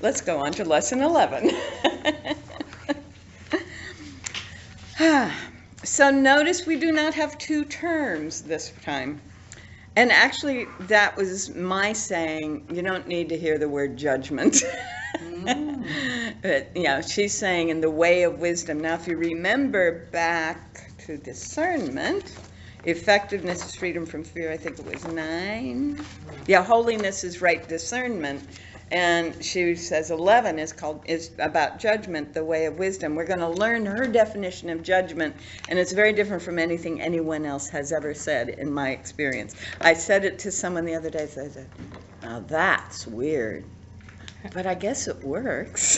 Let's go on to lesson 11. So notice we do not have two terms this time. And actually, that was my saying, you don't need to hear the word judgment. But, she's saying in the way of wisdom. Now, if you remember back to discernment, effectiveness is freedom from fear, I think it was 9. Yeah, holiness is right discernment. And she says 11 is about judgment, the way of wisdom. We're going to learn her definition of judgment, and it's very different from anything anyone else has ever said in my experience. I said it to someone the other day. So I said, now that's weird, but I guess it works.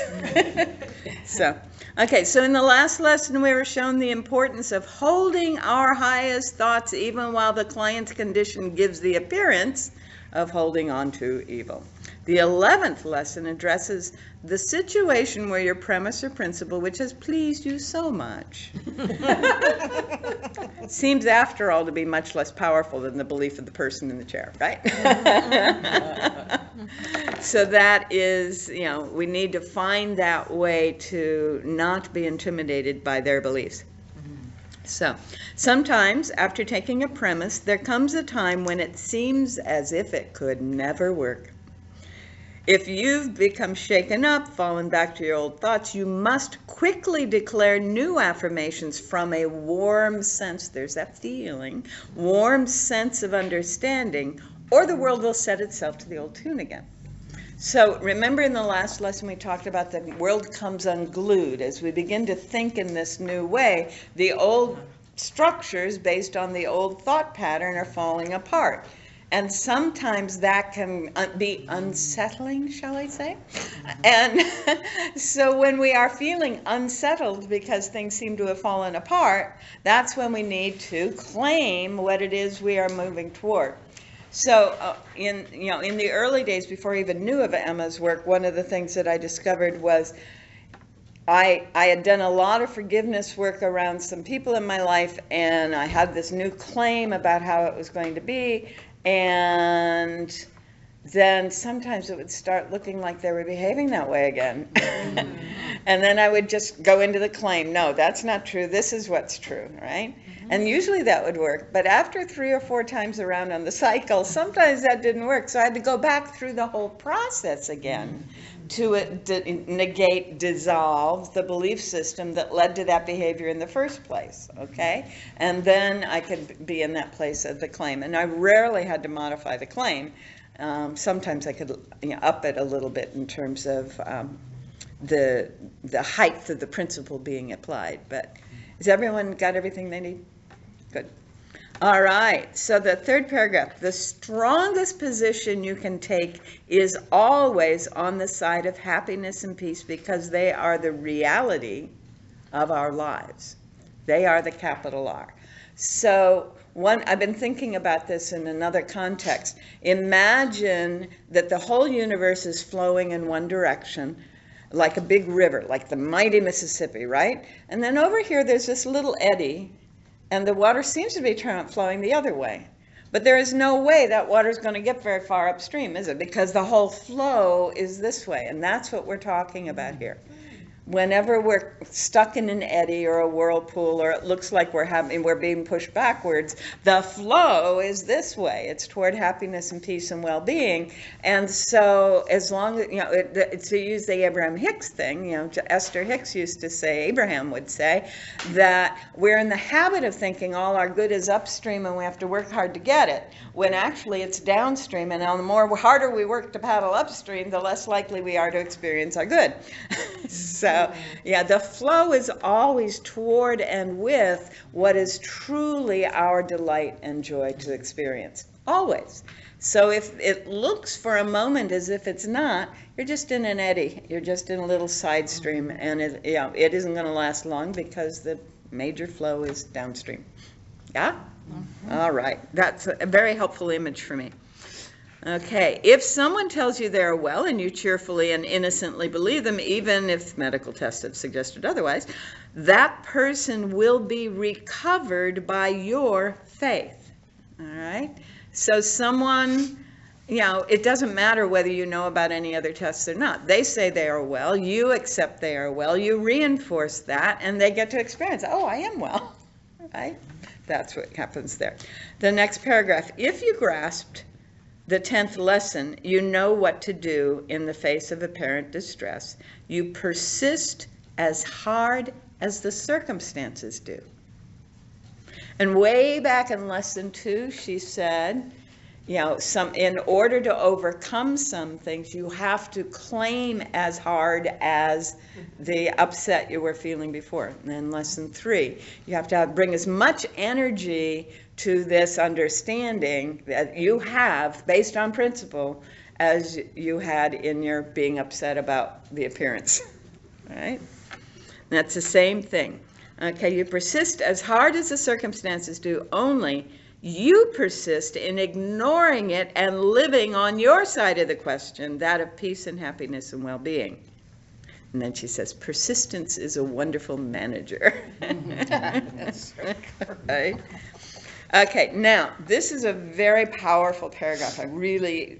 So in the last lesson, we were shown the importance of holding our highest thoughts even while the client's condition gives the appearance of holding on to evil. The 11th lesson addresses the situation where your premise or principle, which has pleased you so much, seems after all to be much less powerful than the belief of the person in the chair, right? So that is, we need to find that way to not be intimidated by their beliefs. So, sometimes after taking a premise, there comes a time when it seems as if it could never work. If you've become shaken up, fallen back to your old thoughts, you must quickly declare new affirmations from a warm sense, there's that feeling, warm sense of understanding, or the world will set itself to the old tune again. So remember in the last lesson we talked about the world comes unglued. As we begin to think in this new way, the old structures based on the old thought pattern are falling apart. And sometimes that can be unsettling, shall I say? And so when we are feeling unsettled because things seem to have fallen apart, that's when we need to claim what it is we are moving toward. So in the early days, before I even knew of Emma's work, one of the things that I discovered was I had done a lot of forgiveness work around some people in my life, and I had this new claim about how it was going to be, and then sometimes it would start looking like they were behaving that way again. And then I would just go into the claim, no, that's not true, this is what's true, right? And usually that would work, but after 3 or 4 times around on the cycle, sometimes that didn't work, so I had to go back through the whole process again to negate, dissolve the belief system that led to that behavior in the first place, okay? And then I could be in that place of the claim, and I rarely had to modify the claim. Sometimes I could up it a little bit in terms of the height of the principle being applied, but has everyone got everything they need? Good. All right, so the third paragraph, the strongest position you can take is always on the side of happiness and peace because they are the reality of our lives. They are the capital R. So I've been thinking about this in another context. Imagine that the whole universe is flowing in one direction, like a big river, like the mighty Mississippi, right? And then over here, there's this little eddy, and the water seems to be flowing the other way. But there is no way that water is going to get very far upstream, is it? Because the whole flow is this way, and that's what we're talking about here. Whenever we're stuck in an eddy or a whirlpool, or it looks like we're being pushed backwards, the flow is this way. It's toward happiness and peace and well-being. And so as long as, to use the Abraham Hicks thing, Esther Hicks used to say, Abraham would say, that we're in the habit of thinking all our good is upstream and we have to work hard to get it, when actually it's downstream, and the harder we work to paddle upstream, the less likely we are to experience our good. So, the flow is always toward and with what is truly our delight and joy to experience. Always. So if it looks for a moment as if it's not, you're just in an eddy. You're just in a little side stream, and it isn't going to last long because the major flow is downstream. Yeah? Mm-hmm. All right. That's a very helpful image for me. Okay, if someone tells you they're well and you cheerfully and innocently believe them, even if medical tests have suggested otherwise, that person will be recovered by your faith. All right? So someone you know, it doesn't matter whether you know about any other tests or not. They say they are well, you accept they are well, you reinforce that, and they get to experience, oh, I am well, right? That's what happens there. The next paragraph, if you grasped the 10th lesson, you know what to do in the face of apparent distress. You persist as hard as the circumstances do. And way back in lesson 2, she said, you know, in order to overcome some things, you have to claim as hard as the upset you were feeling before. And then lesson 3, you have to bring as much energy to this understanding that you have based on principle as you had in your being upset about the appearance. All right? And that's the same thing. Okay, you persist as hard as the circumstances do, only you persist in ignoring it and living on your side of the question, that of peace and happiness and well-being. And then she says, persistence is a wonderful manager. Right? Okay, now, this is a very powerful paragraph. I really,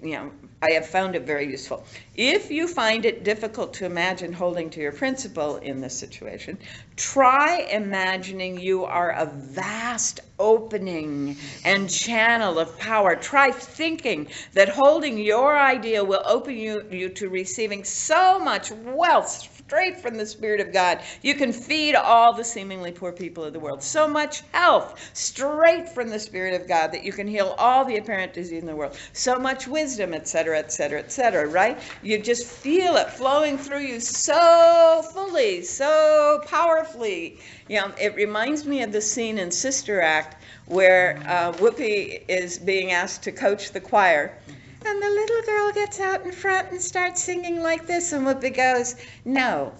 I have found it very useful. If you find it difficult to imagine holding to your principle in this situation, try imagining you are a vast opening and channel of power. Try thinking that holding your idea will open you to receiving so much wealth straight from the Spirit of God. You can feed all the seemingly poor people of the world. So much health straight from the Spirit of God that you can heal all the apparent disease in the world. So much wisdom, etc., etc., etc., right? You just feel it flowing through you so fully, so powerfully. It reminds me of the scene in Sister Act where Whoopi is being asked to coach the choir. And the little girl gets out in front and starts singing like this, and Whoopi goes, no.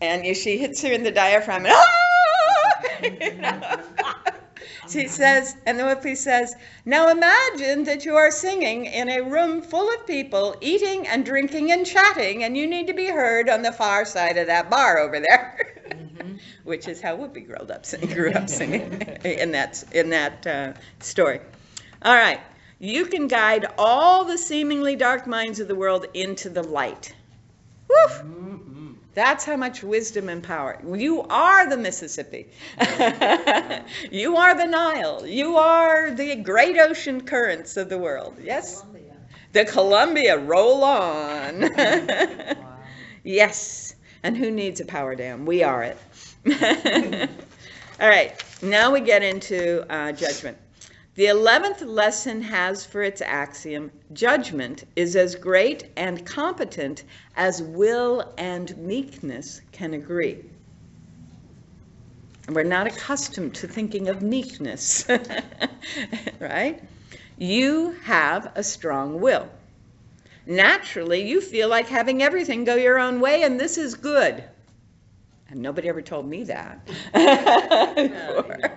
And she hits her in the diaphragm, and she says, and the Whoopi says, now imagine that you are singing in a room full of people eating and drinking and chatting, and you need to be heard on the far side of that bar over there. Which is how Whoopi grew up singing in that story. All right. You can guide all the seemingly dark minds of the world into the light. Woof! That's how much wisdom and power. You are the Mississippi. You are the Nile. You are the great ocean currents of the world. Yes? Columbia. The Columbia, roll on. Wow. Yes. And who needs a power dam? We are it. All right. Now we get into judgment. The 11th lesson has for its axiom, judgment is as great and competent as will and meekness can agree. And we're not accustomed to thinking of meekness, right? You have a strong will. Naturally, you feel like having everything go your own way, and this is good. And nobody ever told me that before.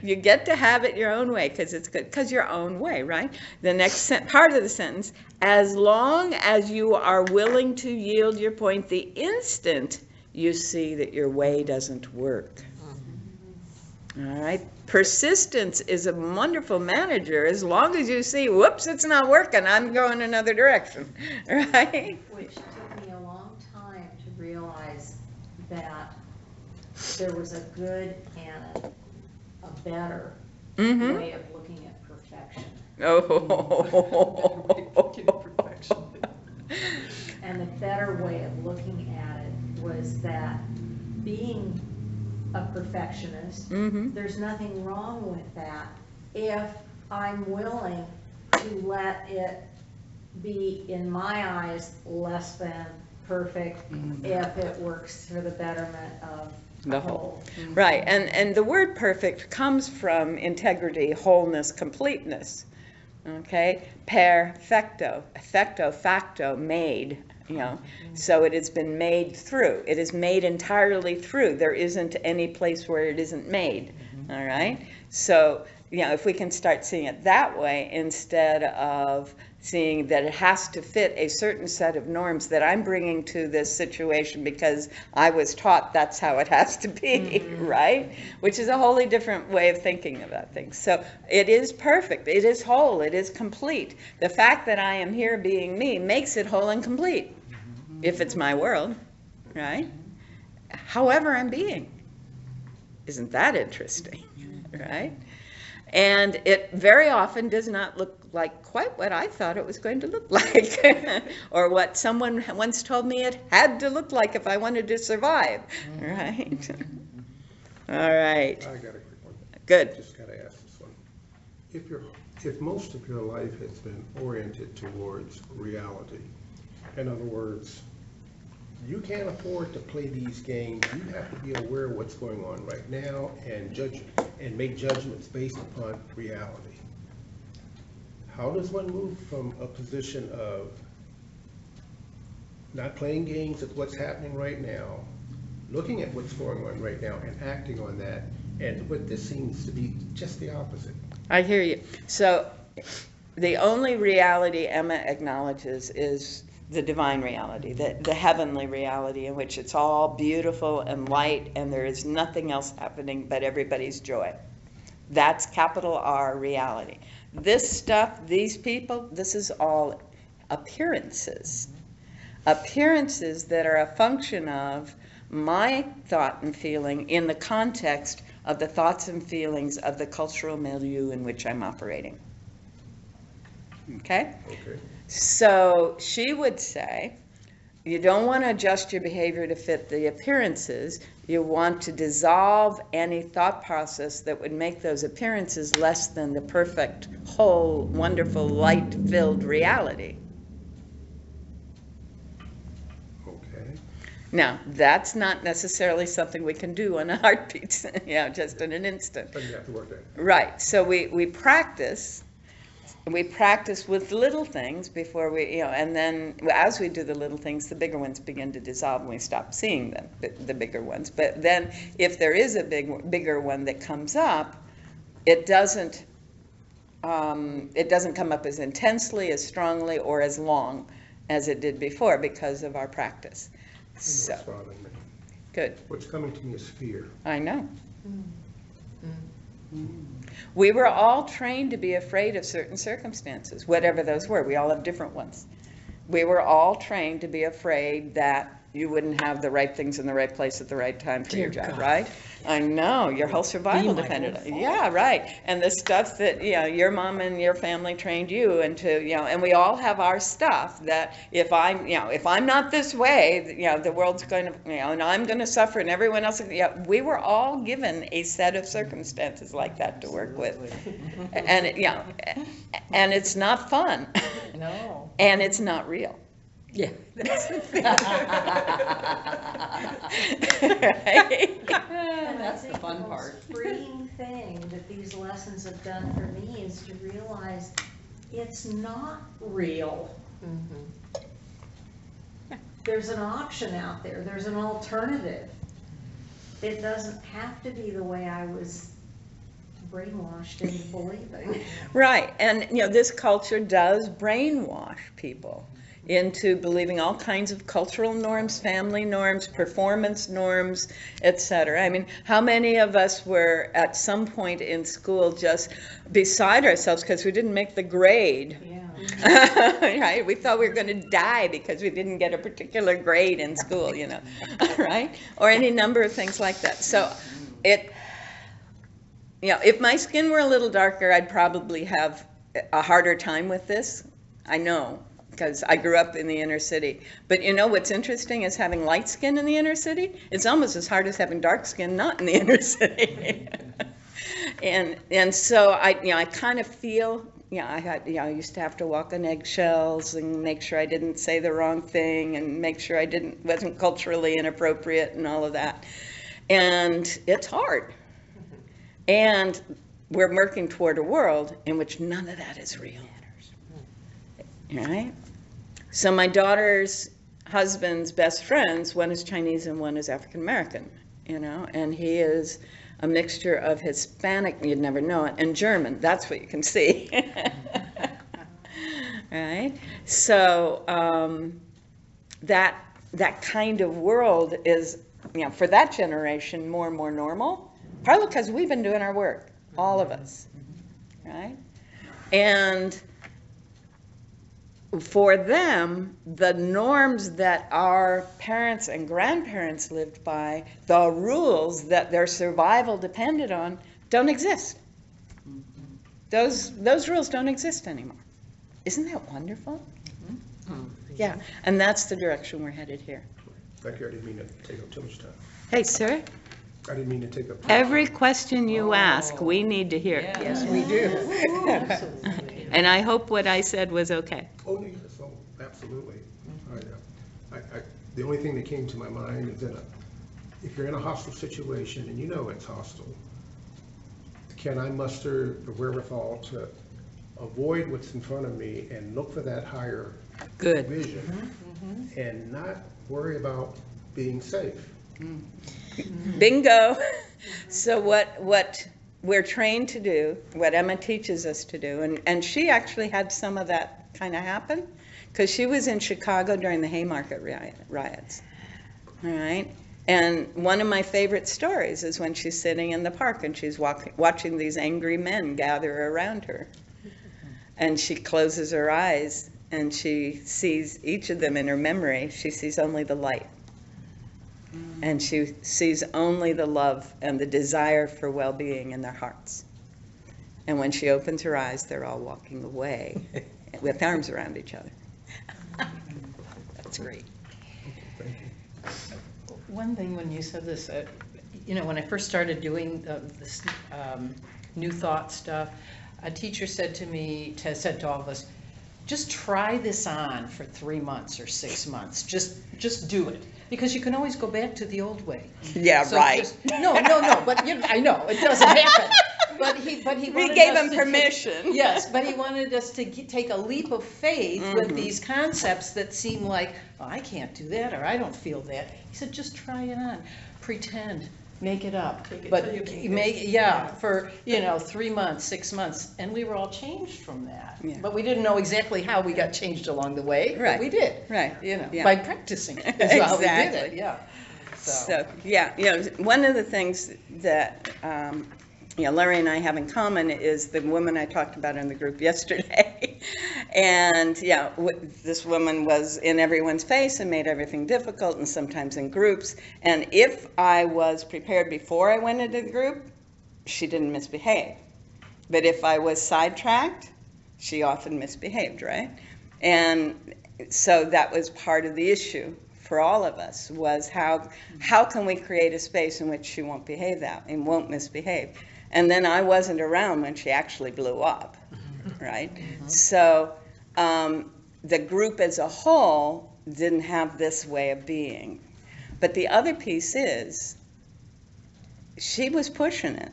You get to have it your own way because it's good, because your own way, right? The next part of the sentence, as long as you are willing to yield your point the instant you see that your way doesn't work. All right? Persistence is a wonderful manager as long as you see, whoops, it's not working, I'm going another direction, right? Which took me a long time to realize that there was a good and a better way of looking at perfection. And the better way of looking at it was that being a perfectionist, there's nothing wrong with that if I'm willing to let it be, in my eyes, less than perfect if it works for the betterment of the whole. Right, and the word perfect comes from integrity, wholeness, completeness. Okay, perfecto, effecto, facto, made, so it has been made through. It is made entirely through. There isn't any place where it isn't made. All right, so if we can start seeing it that way instead of seeing that it has to fit a certain set of norms that I'm bringing to this situation because I was taught that's how it has to be, right? Which is a wholly different way of thinking about things. So it is perfect, it is whole, it is complete. The fact that I am here being me makes it whole and complete, if it's my world, right? However I'm being. Isn't that interesting, right? And it very often does not look like quite what I thought it was going to look like, or what someone once told me it had to look like if I wanted to survive, right? All right. I got a quick one. Good. Just got to ask this one. If most of your life has been oriented towards reality, in other words, you can't afford to play these games. You have to be aware of what's going on right now and make judgments based upon reality. How does one move from a position of not playing games with what's happening right now, looking at what's going on right now and acting on that, and what this seems to be just the opposite? I hear you. So the only reality Emma acknowledges is the divine reality, the heavenly reality in which it's all beautiful and light and there is nothing else happening but everybody's joy. That's capital R reality. This stuff, these people, this is all appearances. Appearances that are a function of my thought and feeling in the context of the thoughts and feelings of the cultural milieu in which I'm operating. Okay? Okay. So she would say, you don't want to adjust your behavior to fit the appearances. You want to dissolve any thought process that would make those appearances less than the perfect, whole, wonderful, light-filled reality. Okay. Now, that's not necessarily something we can do in a heartbeat, just in an instant. But you have to work that. Right. So we practice. We practice with little things before we, and then as we do the little things, the bigger ones begin to dissolve and we stop seeing them, the bigger ones. But then if there is a bigger one that comes up, it doesn't come up as intensely, as strongly, or as long as it did before because of our practice. So, What's bothering me? good. What's coming to me is fear. I know. We were all trained to be afraid of certain circumstances, whatever those were. We all have different ones. We were all trained to be afraid that you wouldn't have the right things in the right place at the right time for your job, right? I know, your whole survival depended on it. Yeah, right. And the stuff that, your mom and your family trained you into, and we all have our stuff that if I'm not this way, the world's going to, and I'm going to suffer and everyone else, we were all given a set of circumstances like that to work with. And, and it's not fun. No. And it's not real. Yeah. That's the thing. Right? That's the fun most part. freeing thing that these lessons have done for me is to realize it's not real. There's an option out there. There's an alternative. It doesn't have to be the way I was brainwashed into believing. Right, and this culture does brainwash people into believing all kinds of cultural norms, family norms, performance norms, etc. I mean, how many of us were at some point in school just beside ourselves because we didn't make the grade? Yeah. Right? We thought we were going to die because we didn't get a particular grade in school, right? Or any number of things like that. So if my skin were a little darker, I'd probably have a harder time with this. I know, because I grew up in the inner city. But what's interesting is having light skin in the inner city, it's almost as hard as having dark skin not in the inner city. and so I kind of feel, I used to have to walk on eggshells and make sure I didn't say the wrong thing and make sure I wasn't culturally inappropriate and all of that. And it's hard. And we're working toward a world in which none of that is real. Right? So my daughter's husband's best friends, one is Chinese and one is African American, and he is a mixture of Hispanic, you'd never know it, and German. That's what you can see. right? So that kind of world is, for that generation, more and more normal, partly because we've been doing our work, all of us, right? And for them, the norms that our parents and grandparents lived by, the rules that their survival depended on, don't exist. Those rules don't exist anymore. Isn't that wonderful? Yeah, and that's the direction we're headed here. Thank you, I didn't mean to take up too much time. Hey, sir, I didn't mean to take up. every question you ask, we need to hear. Yes, we do. Absolutely. And I hope what I said was okay. Oh, yes, oh, absolutely. The only thing that came to my mind is that if you're in a hostile situation and you know it's hostile, can I muster the wherewithal to avoid what's in front of me and look for that higher Good. vision and not worry about being safe? Bingo. So what we're trained to do, what Emma teaches us to do, and she actually had some of that kind of happen, because she was in Chicago during the Haymarket riots, all right? And one of my favorite stories is when she's sitting in the park and she's watching these angry men gather around her. And she closes her eyes and she sees each of them in her memory. She sees only the light. And she sees only the love and the desire for well-being in their hearts. And when she opens her eyes, they're all walking away with arms around each other. That's great. Thank you. One thing when you said this, when I first started doing this New Thought stuff, a teacher said to me, said to all of us, just try this on for 3 months or 6 months. Just do it. Because you can always go back to the old way. Yeah, So right. No, but I know, it doesn't happen. But he We wanted gave us him to permission. Yes, but he wanted us to take a leap of faith with these concepts that seem like, oh, I can't do that, or I don't feel that. He said, just try it on. Pretend. Make it up. But for 3 months, 6 months, and we were all changed from that. Yeah. But we didn't know exactly how we got changed along the way. Right. But we did. Right. Yeah. Yeah. By practicing. Is how we did Exactly. it. Yeah. So, yeah, one of the things that, Larry and I have in common is the woman I talked about in the group yesterday. And, this woman was in everyone's face and made everything difficult, and sometimes in groups. And if I was prepared before I went into the group, she didn't misbehave. But if I was sidetracked, she often misbehaved, right? And so that was part of the issue for all of us, was how can we create a space in which she won't behave that and won't misbehave. And then I wasn't around when she actually blew up, right? So the group as a whole didn't have this way of being. But the other piece is, she was pushing it.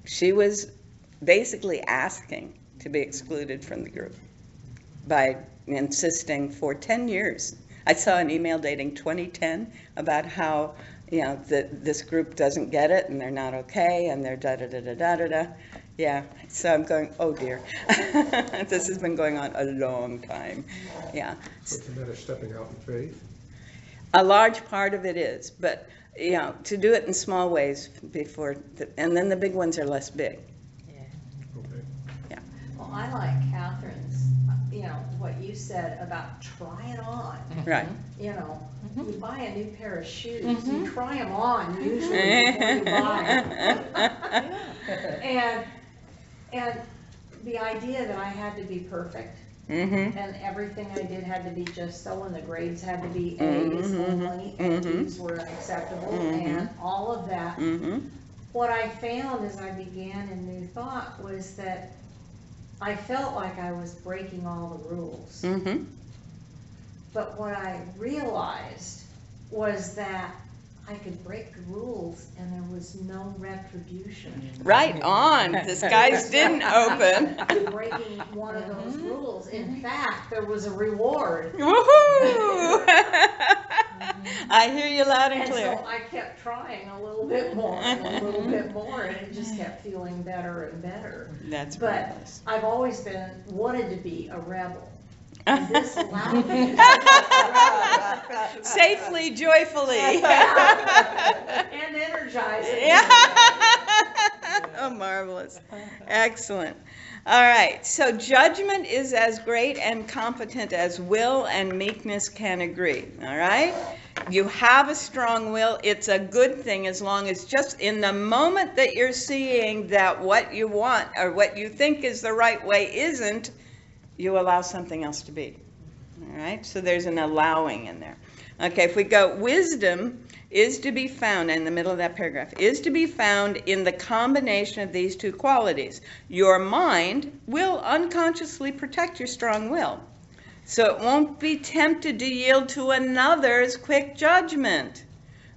She was basically asking to be excluded from the group by insisting for 10 years. I saw an email dating 2010 about how, this group doesn't get it and they're not okay and they're da-da-da-da-da-da-da. Yeah, so I'm going, oh dear. This has been going on a long time. Yeah. So it's a matter of stepping out in faith. A large part of it is, but, to do it in small ways before, and then the big ones are less big. Okay. Yeah. Well, I like Catherine's, what you said about try it on. Right. You buy a new pair of shoes, you try them on usually before you buy them. And the idea that I had to be perfect, and everything I did had to be just so, and the grades had to be A's only, and B's were acceptable, and all of that. What I found as I began in New Thought was that I felt like I was breaking all the rules. But what I realized was that I could break the rules and there was no retribution. Right on. The skies didn't open. To breaking one of those rules. In fact, there was a reward. Woohoo! I hear you loud and And clear. so I kept trying a little bit more and a little bit more, and it just kept feeling better and better. That's But marvelous. I've always wanted to be a rebel. And this allowed me. Safely, joyfully. And energizing. Yeah. Oh, marvelous. Excellent. All right, so judgment is as great and competent as will and meekness can agree, all right? You have a strong will. It's a good thing as long as just in the moment that you're seeing that what you want or what you think is the right way isn't, you allow something else to be, all right? So there's an allowing in there. Okay, if we go, wisdom is to be found, in the middle of that paragraph, is to be found in the combination of these two qualities. Your mind will unconsciously protect your strong will, so it won't be tempted to yield to another's quick judgment.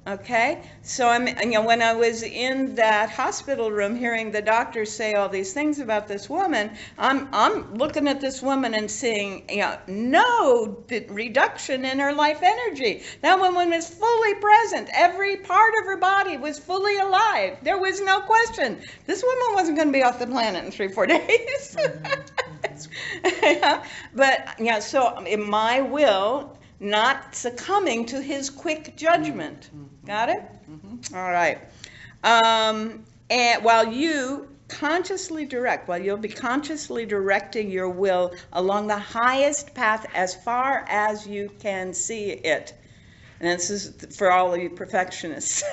Okay, so when I was in that hospital room hearing the doctor say all these things about this woman, I'm looking at this woman and seeing, no reduction in her life energy. That woman was fully present. Every part of her body was fully alive. There was no question. This woman wasn't going to be off the planet in 3-4 days. But, so in my will, not succumbing to his quick judgment. Got it? All right. And while you'll be consciously directing your will along the highest path as far as you can see it. And this is for all of you perfectionists.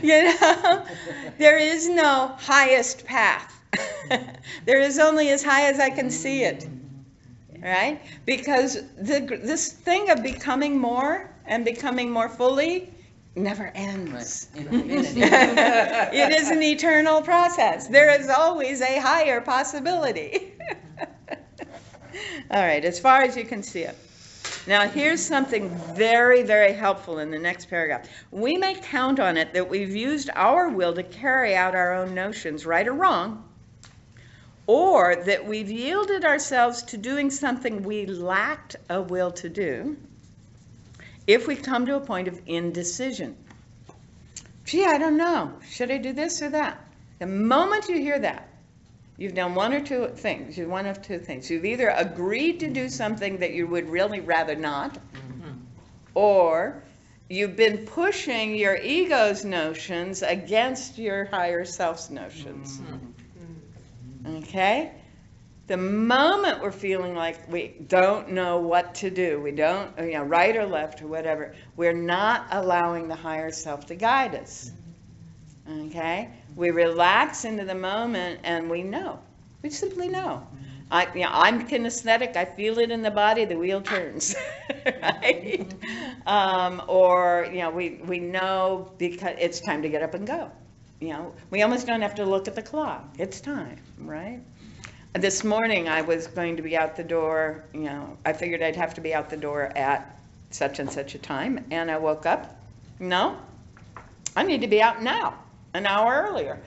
There is no highest path. There is only as high as I can see it. Right? Because this thing of becoming more and becoming more fully never ends. Right. Infinity. It is an eternal process. There is always a higher possibility. All right, as far as you can see it. Now, here's something very, very helpful in the next paragraph. We may count on it that we've used our will to carry out our own notions, right or wrong, or that we've yielded ourselves to doing something we lacked a will to do, if we come to a point of indecision. Gee, I don't know. Should I do this or that? The moment you hear that, you've done one of two things. You've either agreed to do something that you would really rather not, or you've been pushing your ego's notions against your higher self's notions. Okay? The moment we're feeling like we don't know what to do, we don't, right or left or whatever, we're not allowing the higher self to guide us. Okay? We relax into the moment and we know. We simply know. I'm kinesthetic. I feel it in the body. The wheel turns. Right? Or we know because it's time to get up and go. We almost don't have to look at the clock. It's time, right? This morning I was going to be out the door, I figured I'd have to be out the door at such and such a time, and I woke up, no, I need to be out now, an hour earlier.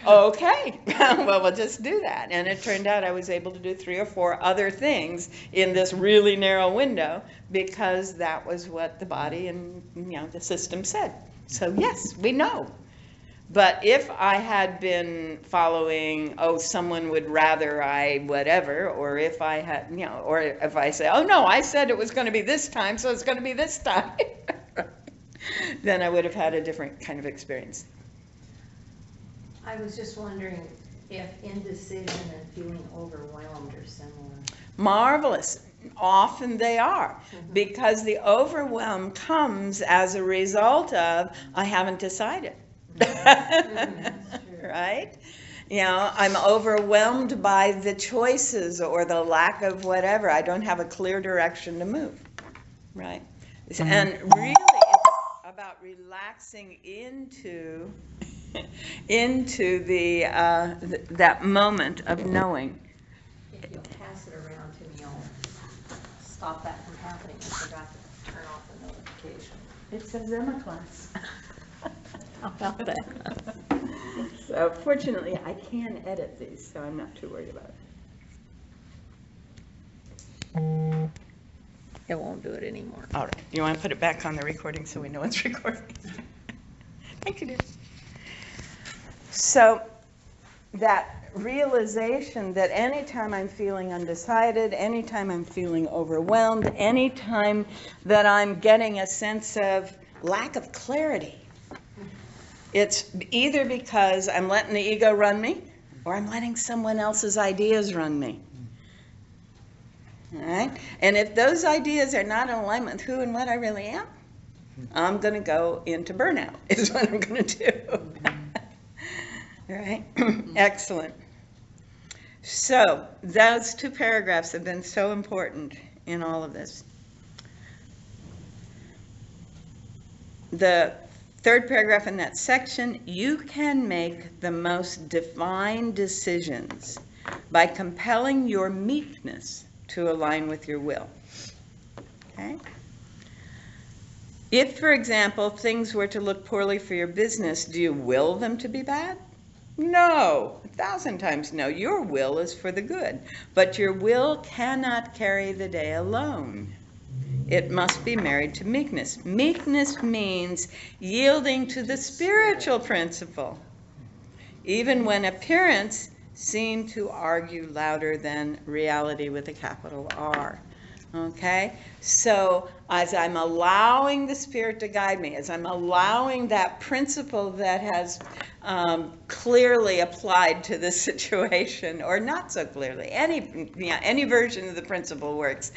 Okay, well, we'll just do that. And it turned out I was able to do 3 or 4 other things in this really narrow window because that was what the body and the system said. So yes, we know. But if I had been following, someone would rather I whatever, or if I had, or if I say, no, I said it was going to be this time, so it's going to be this time, then I would have had a different kind of experience. I was just wondering if indecision and feeling overwhelmed are similar. Marvelous. Often they are, because the overwhelm comes as a result of, I haven't decided. Right? I'm overwhelmed by the choices or the lack of whatever. I don't have a clear direction to move. Right? And really, it's about relaxing into the that moment of knowing. If you'll pass it around to me, I'll stop that from happening. I forgot to turn off the notification. It's a Zimmer class. How about that? So fortunately, I can edit these, so I'm not too worried about it. It won't do it anymore. All right, you want to put it back on the recording so we know it's recording? Thank you, dear. So that realization that anytime I'm feeling undecided, anytime I'm feeling overwhelmed, anytime that I'm getting a sense of lack of clarity, it's either because I'm letting the ego run me or I'm letting someone else's ideas run me. All right? And if those ideas are not in alignment with who and what I really am, I'm going to go into burnout, is what I'm going to do. All right? Excellent. So those two paragraphs have been so important in all of this. The third paragraph in that section, you can make the most divine decisions by compelling your meekness to align with your will. Okay? If, for example, things were to look poorly for your business, do you will them to be bad? No, 1,000 times no. Your will is for the good, but your will cannot carry the day alone. It must be married to meekness. Meekness means yielding to the spiritual principle, even when appearance seem to argue louder than reality with a capital R. Okay? So as I'm allowing the Spirit to guide me, as I'm allowing that principle that has clearly applied to this situation, or not so clearly, any version of the principle works,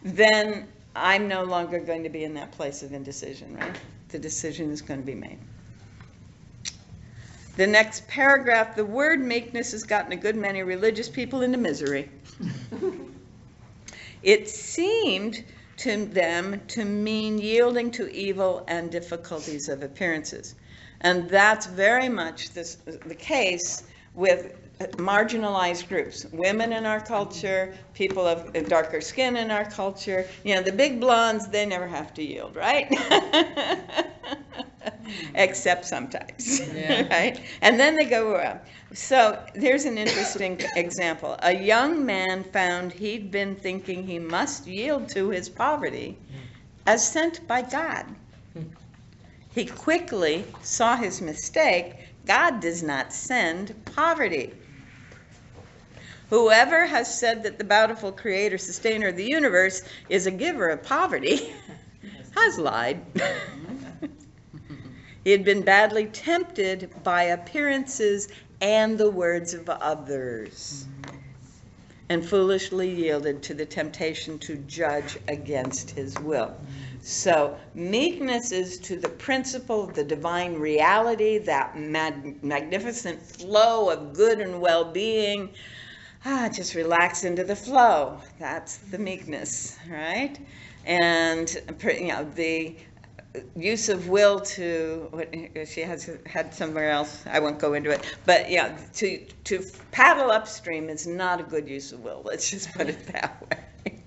then I'm no longer going to be in that place of indecision, right? The decision is going to be made. The next paragraph, the word meekness has gotten a good many religious people into misery. It seemed to them to mean yielding to evil and difficulties of appearances. And that's very much the case with marginalized groups, women in our culture, people of darker skin in our culture. You know, the big blondes, they never have to yield, right? Except sometimes, right? And then they go around. So there's an interesting example. A young man found he'd been thinking he must yield to his poverty as sent by God. He quickly saw his mistake. God does not send poverty. Whoever has said that the bountiful creator, sustainer of the universe is a giver of poverty has lied. He had been badly tempted by appearances and the words of others, and foolishly yielded to the temptation to judge against his will. So meekness is to the principle of the divine reality, that magnificent flow of good and well-being. Just relax into the flow. That's the meekness, right? And you know, the use of will to what she has had somewhere else, I won't go into it, but yeah, to paddle upstream is not a good use of will. Let's just put it that way.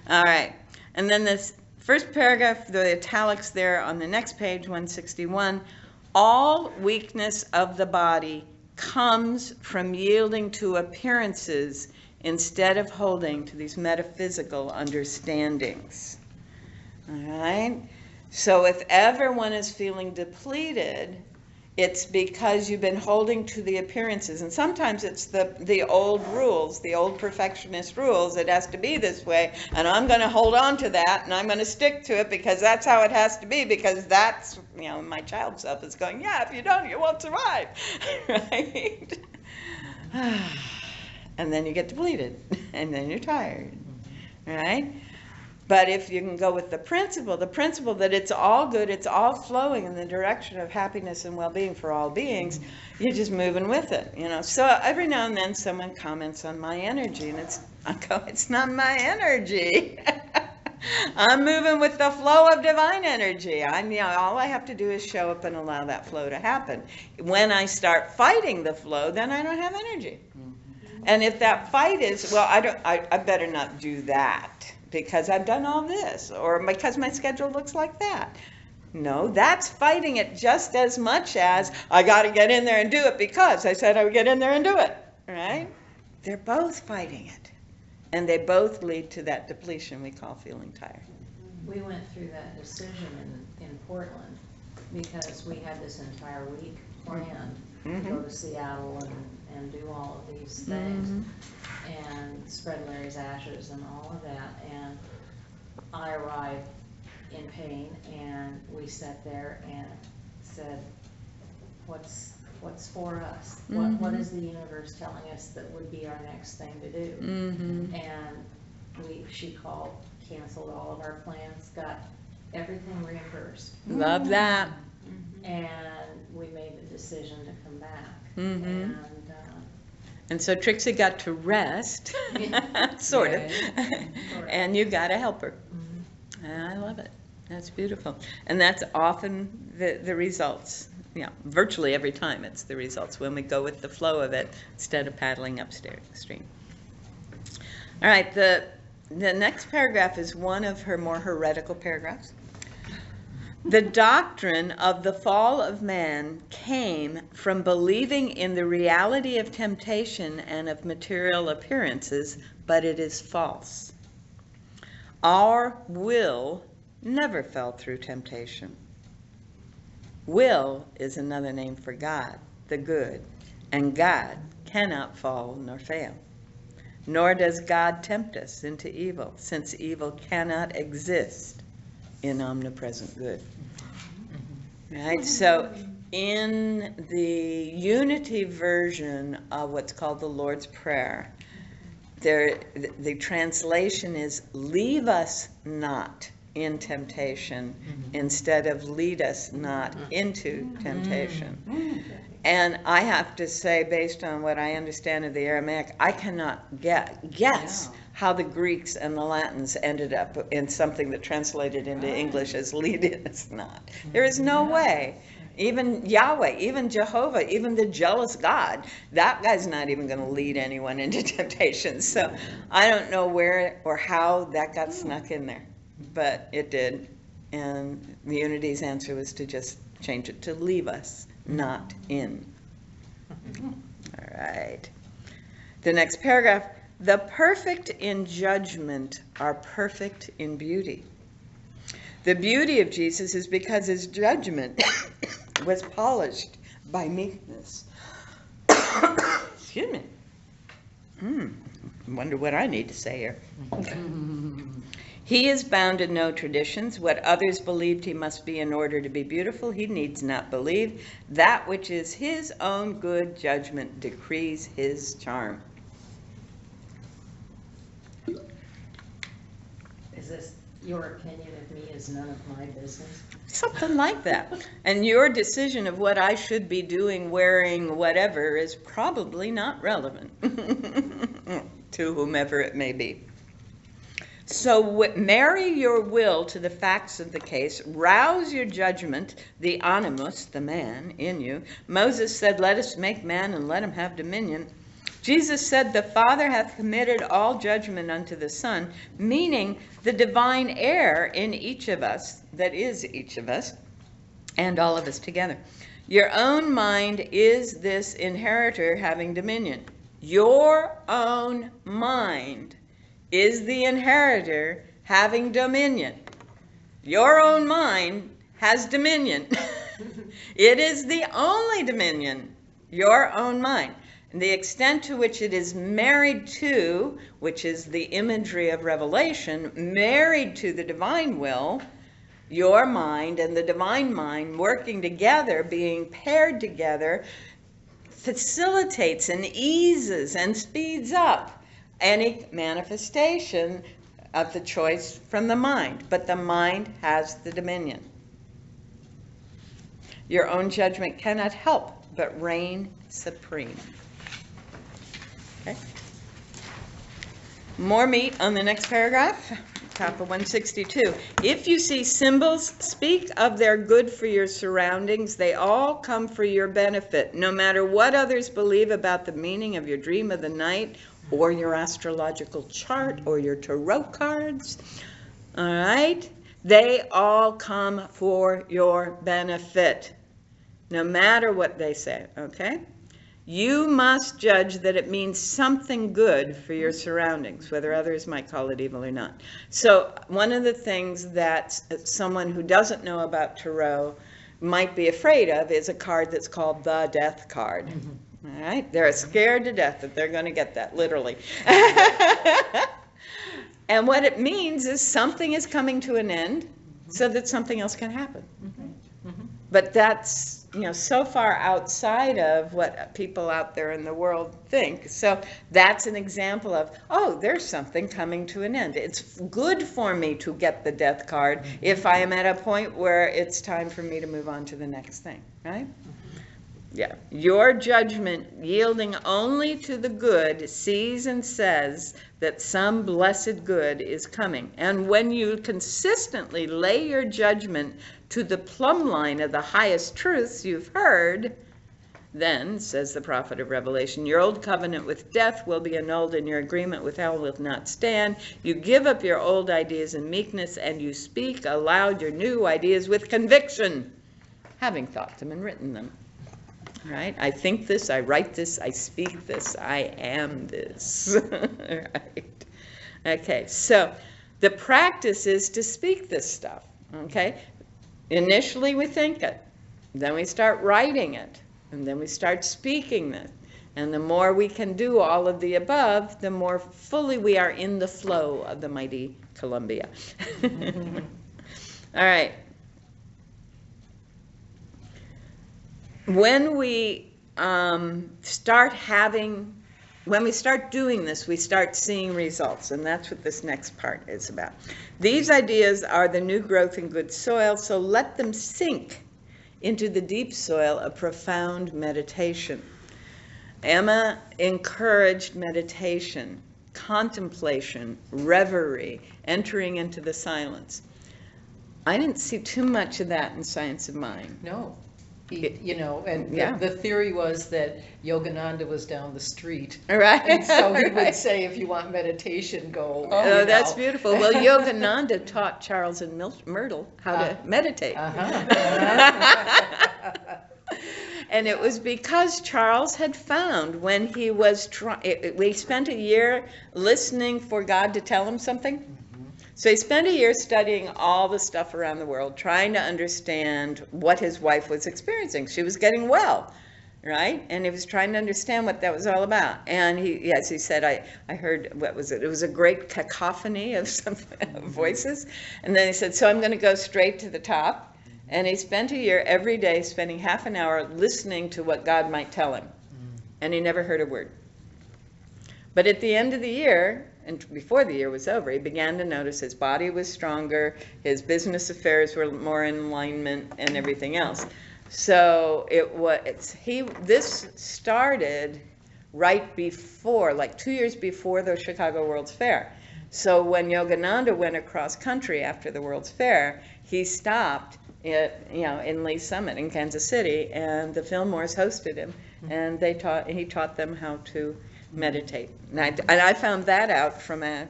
All right, and then this first paragraph, the italics there on the next page, 161, all weakness of the body comes from yielding to appearances instead of holding to these metaphysical understandings. All right? So if everyone is feeling depleted, it's because you've been holding to the appearances. And sometimes it's the old rules, the old perfectionist rules. It has to be this way, and I'm going to hold on to that, and I'm going to stick to it because that's how it has to be, because that's, you know, my child self is going, yeah, if you don't, you won't survive, right? And then you get depleted, and then you're tired, right? But if you can go with the principle that it's all good, it's all flowing in the direction of happiness and well-being for all beings, you're just moving with it, you know. So every now and then someone comments on my energy, and I go, it's not my energy. I'm moving with the flow of divine energy. All I have to do is show up and allow that flow to happen. When I start fighting the flow, then I don't have energy. And if that fight is, well, I better not do that, because I've done all this, or because my schedule looks like that. No, that's fighting it just as much as I got to get in there and do it because I said I would get in there and do it, right? They're both fighting it. And they both lead to that depletion we call feeling tired. We went through that decision in Portland because we had this entire week planned to go to Seattle and do all of these things and spread Larry's ashes and all of that. And I arrived in pain, and we sat there and said, what's for us? What is the universe telling us that would be our next thing to do? And she called, canceled all of our plans, got everything reimbursed. Love that. And we made the decision to come back. And so Trixie got to rest, sort of, and you got to help her. And I love it. That's beautiful. And that's often the results. Yeah, virtually every time it's the results when we go with the flow of it instead of paddling upstream. All right, the next paragraph is one of her more heretical paragraphs. The doctrine of the fall of man came from believing in the reality of temptation and of material appearances, but it is false. Our will never fell through temptation. Will is another name for God, the good, and God cannot fall nor fail. Nor does God tempt us into evil, since evil cannot exist in omnipresent good. Right? So in the unity version of what's called the Lord's Prayer, the translation is, leave us not in temptation, instead of lead us not into temptation. And I have to say, based on what I understand of the Aramaic, I cannot guess how the Greeks and the Latins ended up in something that translated into English as lead us not. There is no way. Even Yahweh, even Jehovah, even the jealous God, that guy's not even going to lead anyone into temptation. So I don't know where or how that got snuck in there, but it did. And the Unity's answer was to just change it to leave us not in. All right. The next paragraph. The perfect in judgment are perfect in beauty. The beauty of Jesus is because his judgment was polished by meekness. Excuse me. Wonder what I need to say here. He is bound to no traditions. What others believed he must be in order to be beautiful, he needs not believe. That which is his own good judgment decrees his charm. Is this your opinion of me is none of my business? Something like that. And your decision of what I should be doing, wearing, whatever, is probably not relevant to whomever it may be. So marry your will to the facts of the case, rouse your judgment, the animus, the man in you. Moses said, let us make man and let him have dominion. Jesus said, the Father hath committed all judgment unto the Son, meaning the divine heir in each of us, that is each of us, and all of us together. Your own mind is this inheritor having dominion. Your own mind is the inheritor having dominion. Your own mind has dominion. It is the only dominion, your own mind. And the extent to which it is married to, which is the imagery of Revelation, married to the divine will, your mind and the divine mind working together, being paired together, facilitates and eases and speeds up any manifestation of the choice from the mind. But the mind has the dominion. Your own judgment cannot help but reign supreme. Okay. More meat on the next paragraph, top of 162. If you see symbols, speak of their good for your surroundings. They all come for your benefit, no matter what others believe about the meaning of your dream of the night or your astrological chart or your tarot cards. All right? They all come for your benefit, no matter what they say, okay? You must judge that it means something good for your surroundings, whether others might call it evil or not. So one of the things that someone who doesn't know about tarot might be afraid of is a card that's called the death card. All right? They're scared to death that they're going to get that, literally. And what it means is something is coming to an end so that something else can happen. But that's, so far outside of what people out there in the world think. So that's an example of, oh, there's something coming to an end. It's good for me to get the death card if I am at a point where it's time for me to move on to the next thing, right? Yeah. Your judgment, yielding only to the good, sees and says that some blessed good is coming. And when you consistently lay your judgment to the plumb line of the highest truths you've heard, then, says the prophet of Revelation, your old covenant with death will be annulled and your agreement with hell will not stand. You give up your old ideas in meekness and you speak aloud your new ideas with conviction, having thought them and written them. Right? I think this, I write this, I speak this, I am this. Right? Okay, so the practice is to speak this stuff. Okay? Initially we think it, then we start writing it, and then we start speaking it. And the more we can do all of the above, the more fully we are in the flow of the mighty Columbia. All right. When we start doing this, we start seeing results, and that's what this next part is about. These ideas are the new growth in good soil, so let them sink into the deep soil of profound meditation. Emma encouraged meditation, contemplation, reverie, entering into the silence. I didn't see too much of that in Science of Mind. No. And Yeah. the theory was that Yogananda was down the street. Right. And so he Right. would say, if you want meditation, go. Oh, that's beautiful. Well, Yogananda taught Charles and Myrtle how to meditate. And it was because Charles had found when he was we spent a year listening for God to tell him something. So he spent a year studying all the stuff around the world, trying to understand what his wife was experiencing. She was getting well, right? And he was trying to understand what that was all about. And he said, I heard, what was it? It was a great cacophony of some voices. And then he said, so I'm going to go straight to the top. And he spent a year every day spending half an hour listening to what God might tell him. And he never heard a word. But at the end of the year, and before the year was over, he began to notice his body was stronger, his business affairs were more in alignment, and everything else. So this started right before, like 2 years before the Chicago World's Fair. So when Yogananda went across country after the World's Fair, he stopped in Lee Summit in Kansas City, and the Fillmores hosted him, and he taught them how to meditate. And I found that out from a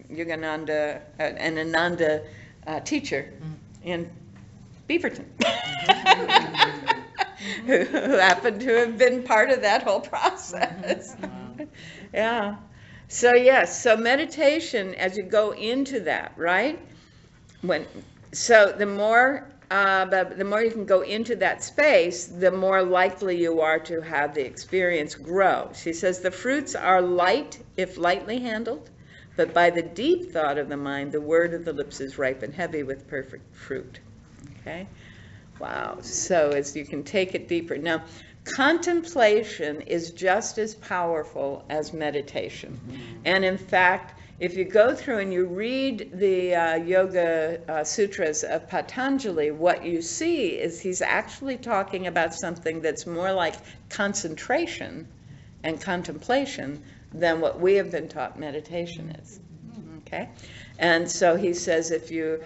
Yogananda, an Ananda teacher in Beaverton, who happened to have been part of that whole process. Yeah. So yes, so meditation, as you go into that, right? The more you can go into that space, the more likely you are to have the experience grow. She says, the fruits are light if lightly handled, but by the deep thought of the mind, the word of the lips is ripe and heavy with perfect fruit. Okay? Wow. So as you can take it deeper. Now, contemplation is just as powerful as meditation. And in fact, if you go through and you read the Yoga Sutras of Patanjali, what you see is he's actually talking about something that's more like concentration and contemplation than what we have been taught meditation is. Okay? And so he says if you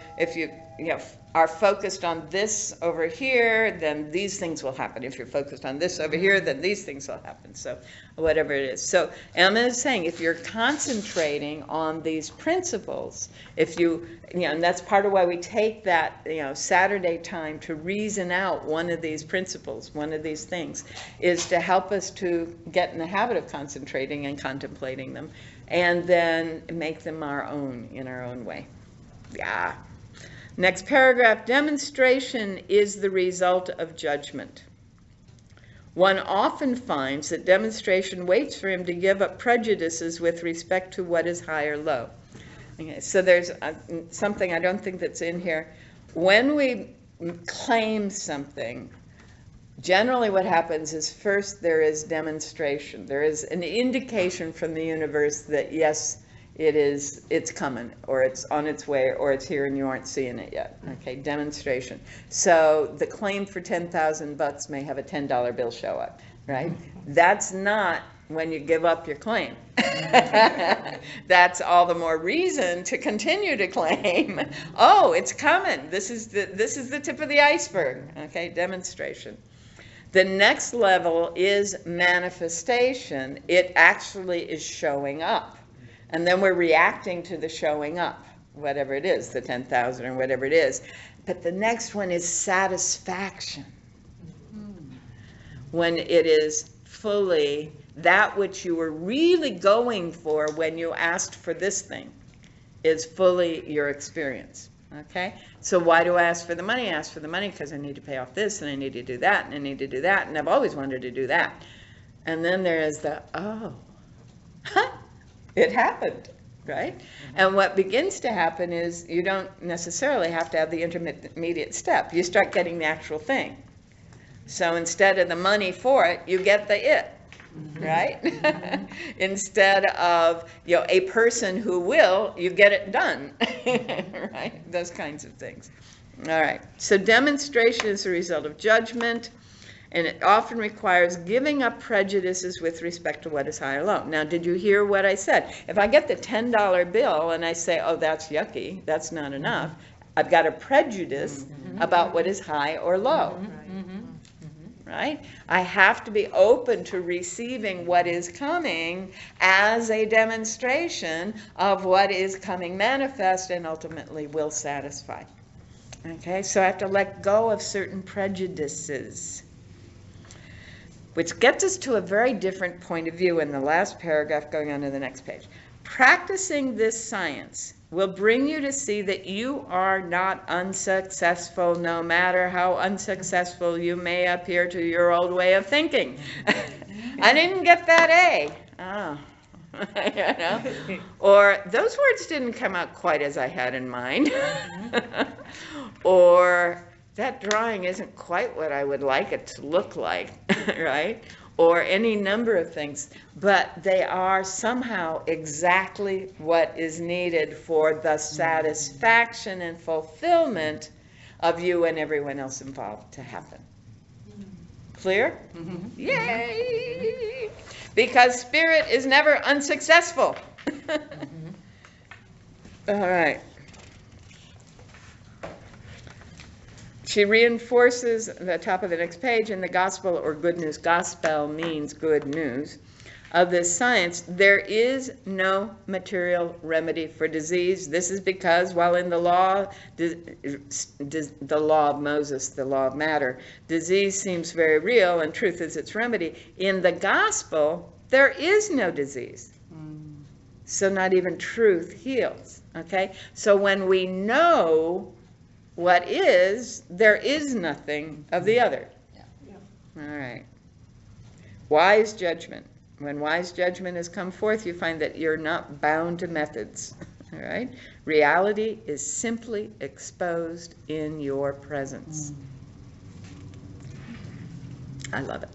are focused on this over here, then these things will happen. If you're focused on this over here, then these things will happen. So whatever it is. So Emma is saying if you're concentrating on these principles, if and that's part of why we take that, Saturday time to reason out one of these principles, one of these things, is to help us to get in the habit of concentrating and contemplating them, and then make them our own in our own way. Yeah. Next paragraph, demonstration is the result of judgment. One often finds that demonstration waits for him to give up prejudices with respect to what is high or low. Okay, so there's something I don't think that's in here. When we claim something, generally what happens is first there is demonstration. There is an indication from the universe that yes, it's coming, or it's on its way, or it's here and you aren't seeing it yet. Okay, demonstration. So the claim for $10,000 may have a $10 bill show up, right? That's not when you give up your claim. That's all the more reason to continue to claim. Oh, it's coming. This is the tip of the iceberg. Okay, demonstration. The next level is manifestation. It actually is showing up. And then we're reacting to the showing up, whatever it is, the 10,000 or whatever it is. But the next one is satisfaction. When it is fully that which you were really going for when you asked for this thing is fully your experience. Okay? So why do I ask for the money? I ask for the money because I need to pay off this, and I need to do that, and I need to do that, and I've always wanted to do that. And then there is the, oh, it happened, right? And what begins to happen is you don't necessarily have to have the intermediate step. You start getting the actual thing. So instead of the money for it, you get the it, right? Instead of a person who will, you get it done, right? Those kinds of things. All right. So demonstration is a result of judgment. And it often requires giving up prejudices with respect to what is high or low. Now, did you hear what I said? If I get the $10 bill and I say, oh, that's yucky, that's not enough, I've got a prejudice about what is high or low. Right? I have to be open to receiving what is coming as a demonstration of what is coming manifest and ultimately will satisfy. Okay, so I have to let go of certain prejudices. Which gets us to a very different point of view in the last paragraph going on to the next page. Practicing this science will bring you to see that you are not unsuccessful, no matter how unsuccessful you may appear to your old way of thinking. I didn't get that A. Oh. Or those words didn't come out quite as I had in mind. Or that drawing isn't quite what I would like it to look like, right? Or any number of things, but they are somehow exactly what is needed for the satisfaction and fulfillment of you and everyone else involved to happen. Clear? Yay! Because spirit is never unsuccessful. All right. She reinforces the top of the next page in the gospel or good news. Gospel means good news. Of this science, there is no material remedy for disease. This is because while in the law of Moses, the law of matter, disease seems very real and truth is its remedy. In the gospel, there is no disease. So not even truth heals. Okay? So when we know what is, there is nothing of the other. All right. Wise judgment. When wise judgment has come forth, you find that you're not bound to methods. All right? Reality is simply exposed in your presence. I love it.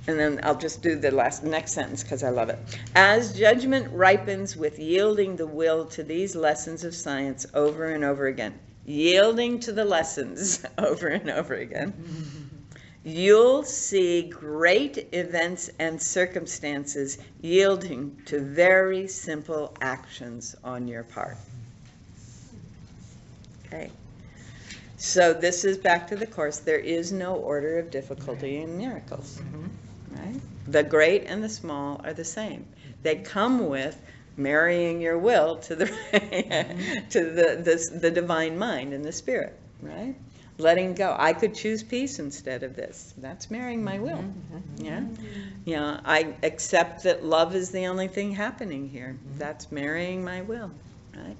And then I'll just do the next sentence because I love it. As judgment ripens with yielding the will to these lessons of science over and over again, yielding to the lessons over and over again, you'll see great events and circumstances yielding to very simple actions on your part. Okay. So this is back to the Course. There is no order of difficulty in miracles. Right? The great and the small are the same. They come with marrying your will to the to the divine mind and the spirit, right? Letting go. I could choose peace instead of this. That's marrying my will. Yeah. Yeah. I accept that love is the only thing happening here. That's marrying my will, right?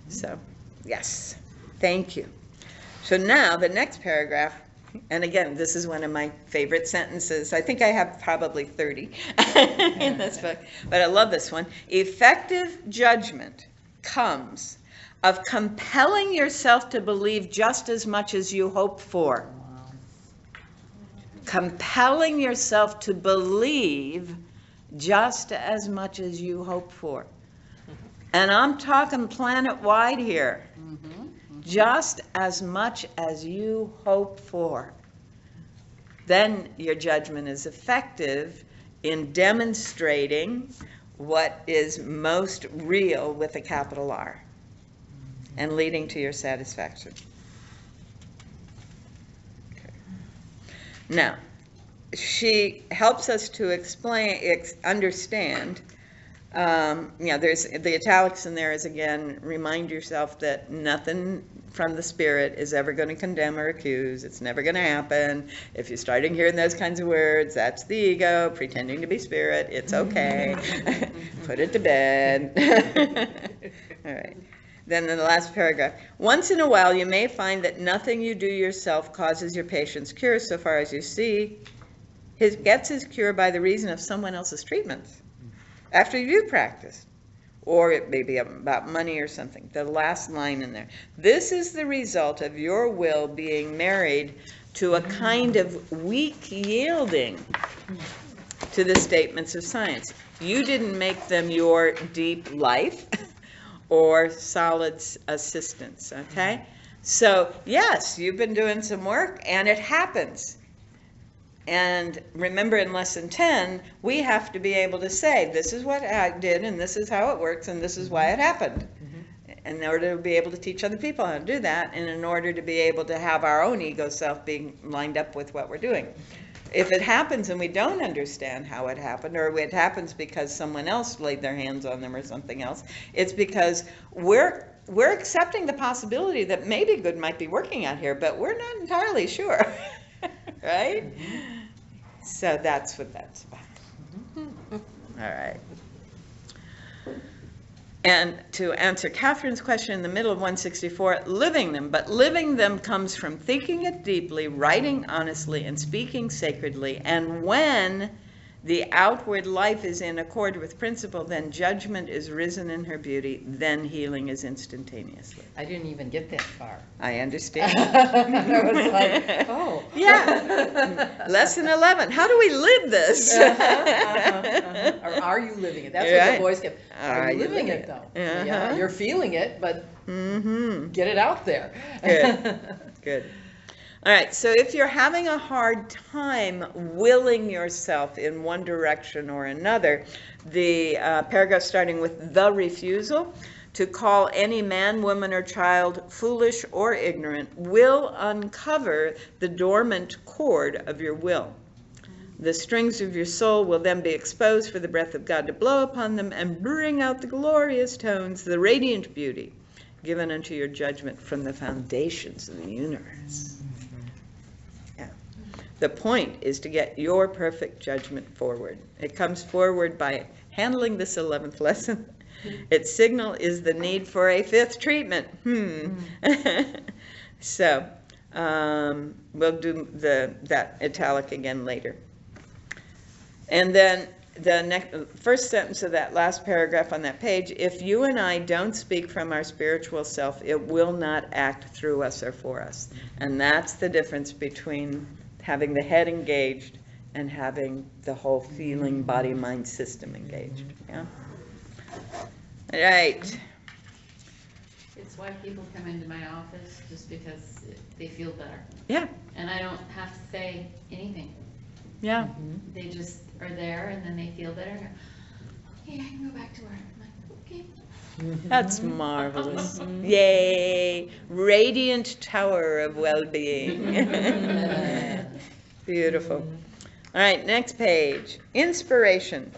So, yes. Thank you. So now the next paragraph, and again, this is one of my favorite sentences. I think I have probably 30 in this book, but I love this one. Effective judgment comes of compelling yourself to believe just as much as you hope for. Compelling yourself to believe just as much as you hope for. And I'm talking planet-wide here. Just as much as you hope for. Then your judgment is effective in demonstrating what is most real with a capital R and leading to your satisfaction. Okay. Now, she helps us to understand. There's the italics in there is, again, remind yourself that nothing from the spirit is ever going to condemn or accuse. It's never going to happen. If you're starting hearing those kinds of words, that's the ego pretending to be spirit. It's okay. Put it to bed. All right. Then in the last paragraph, once in a while you may find that nothing you do yourself causes your patient's cure so far as you see. He gets his cure by the reason of someone else's treatments. After you've practiced, or it may be about money or something. The last line in there. This is the result of your will being married to a kind of weak yielding to the statements of science. You didn't make them your deep life or solid assistance, okay? So, yes, you've been doing some work, and it happens. And remember, in lesson 10, we have to be able to say, this is what I did, and this is how it works, and this is why it happened. In order to be able to teach other people how to do that, and in order to be able to have our own ego self being lined up with what we're doing. If it happens and we don't understand how it happened, or it happens because someone else laid their hands on them or something else, it's because we're accepting the possibility that maybe good might be working out here, but we're not entirely sure. Right? So that's what that's about. All right. And to answer Catherine's question in the middle of 164, living them. But living them comes from thinking it deeply, writing honestly, and speaking sacredly. And when the outward life is in accord with principle, then judgment is risen in her beauty, then healing is instantaneously. I didn't even get that far. I understand. I was like, oh. Yeah. Lesson 11. How do we live this? Or are you living it? That's what the boys get. Are you living it, though? Yeah, you're feeling it, but get it out there. Good. Good. All right, so if you're having a hard time willing yourself in one direction or another, the paragraph starting with the refusal, to call any man, woman, or child foolish or ignorant will uncover the dormant chord of your will. The strings of your soul will then be exposed for the breath of God to blow upon them and bring out the glorious tones, the radiant beauty given unto your judgment from the foundations of the universe. The point is to get your perfect judgment forward. It comes forward by handling this 11th lesson. Its signal is the need for a 5th treatment. So we'll do that italic again later. And then the first sentence of that last paragraph on that page, if you and I don't speak from our spiritual self, it will not act through us or for us. And that's the difference between having the head engaged and having the whole feeling, body, mind system engaged. Yeah. All right. It's why people come into my office, just because they feel better. Yeah, And I don't have to say anything. yeah. They just are there and then they feel better. Okay, I can go back to work. I'm like, okay. That's marvelous. Yay, radiant tower of well-being. Beautiful. All right, next page. Inspiration.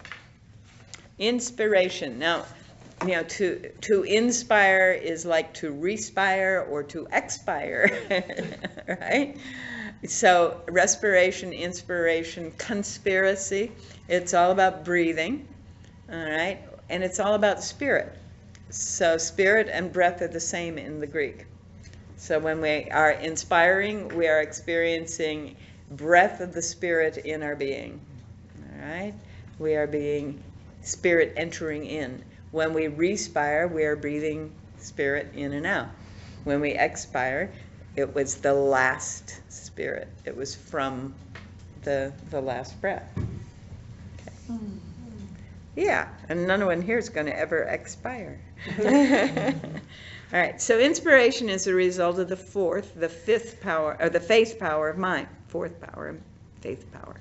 Inspiration. Now, to inspire is like to respire or to expire, right? So respiration, inspiration, conspiracy, it's all about breathing, all right? And it's all about spirit. So spirit and breath are the same in the Greek. So when we are inspiring, we are experiencing breath of the spirit in our being, all right? We are being spirit entering in. When we respire, we are breathing spirit in and out. When we expire, it was the last spirit. It was from the last breath. Okay. Yeah, and none one here is going to ever expire. All right, so inspiration is a result of the fifth power, or the faith power of mind. Fourth power, faith power.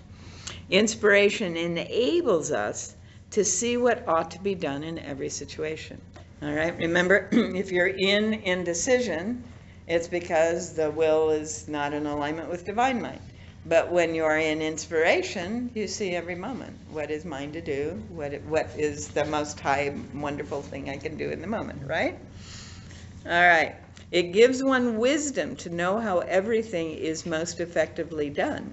Inspiration enables us to see what ought to be done in every situation. All right, remember, if you're in indecision, it's because the will is not in alignment with divine mind. But when you are in inspiration, you see every moment what is mine to do, what is the most high, wonderful thing I can do in the moment, right? All right. It gives one wisdom to know how everything is most effectively done.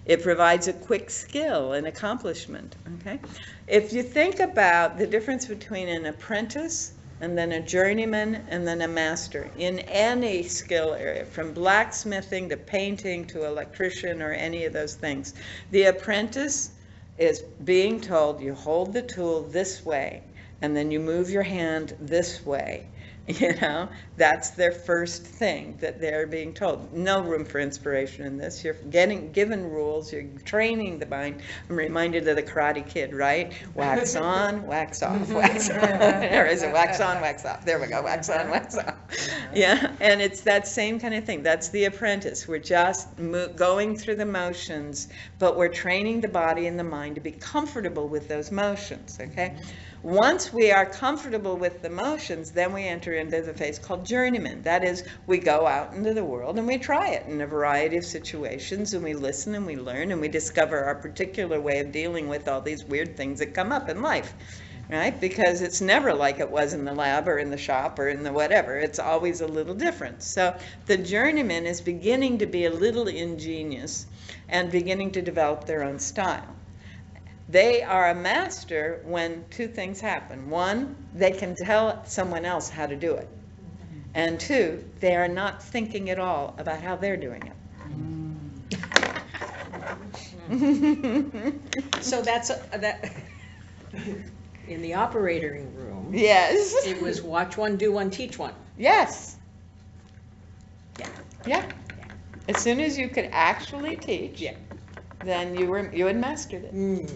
It provides a quick skill and accomplishment, okay? If you think about the difference between an apprentice and then a journeyman and then a master in any skill area, from blacksmithing to painting to electrician or any of those things, the apprentice is being told you hold the tool this way and then you move your hand this way. That's their first thing that they're being told. No room for inspiration in this. You're getting given rules. You're training the mind. I'm reminded of the Karate Kid, right? Wax on, wax off, wax on. Or is it wax on, wax off? There we go. Wax on, wax off. Yeah, and it's that same kind of thing. That's the apprentice. We're just going through the motions, but we're training the body and the mind to be comfortable with those motions, okay? Once we are comfortable with the motions, then we enter into the phase called journeyman. That is, we go out into the world and we try it in a variety of situations, and we listen and we learn and we discover our particular way of dealing with all these weird things that come up in life, right? Because it's never like it was in the lab or in the shop or in the whatever. It's always a little different. So the journeyman is beginning to be a little ingenious and beginning to develop their own style. They are a master when two things happen. One, they can tell someone else how to do it. And two, they are not thinking at all about how they're doing it. So that's that. In the operating room. Yes. It was watch one, do one, teach one. Yes. Yeah. Yeah. As soon as you could actually teach, Yeah. then you had mastered it.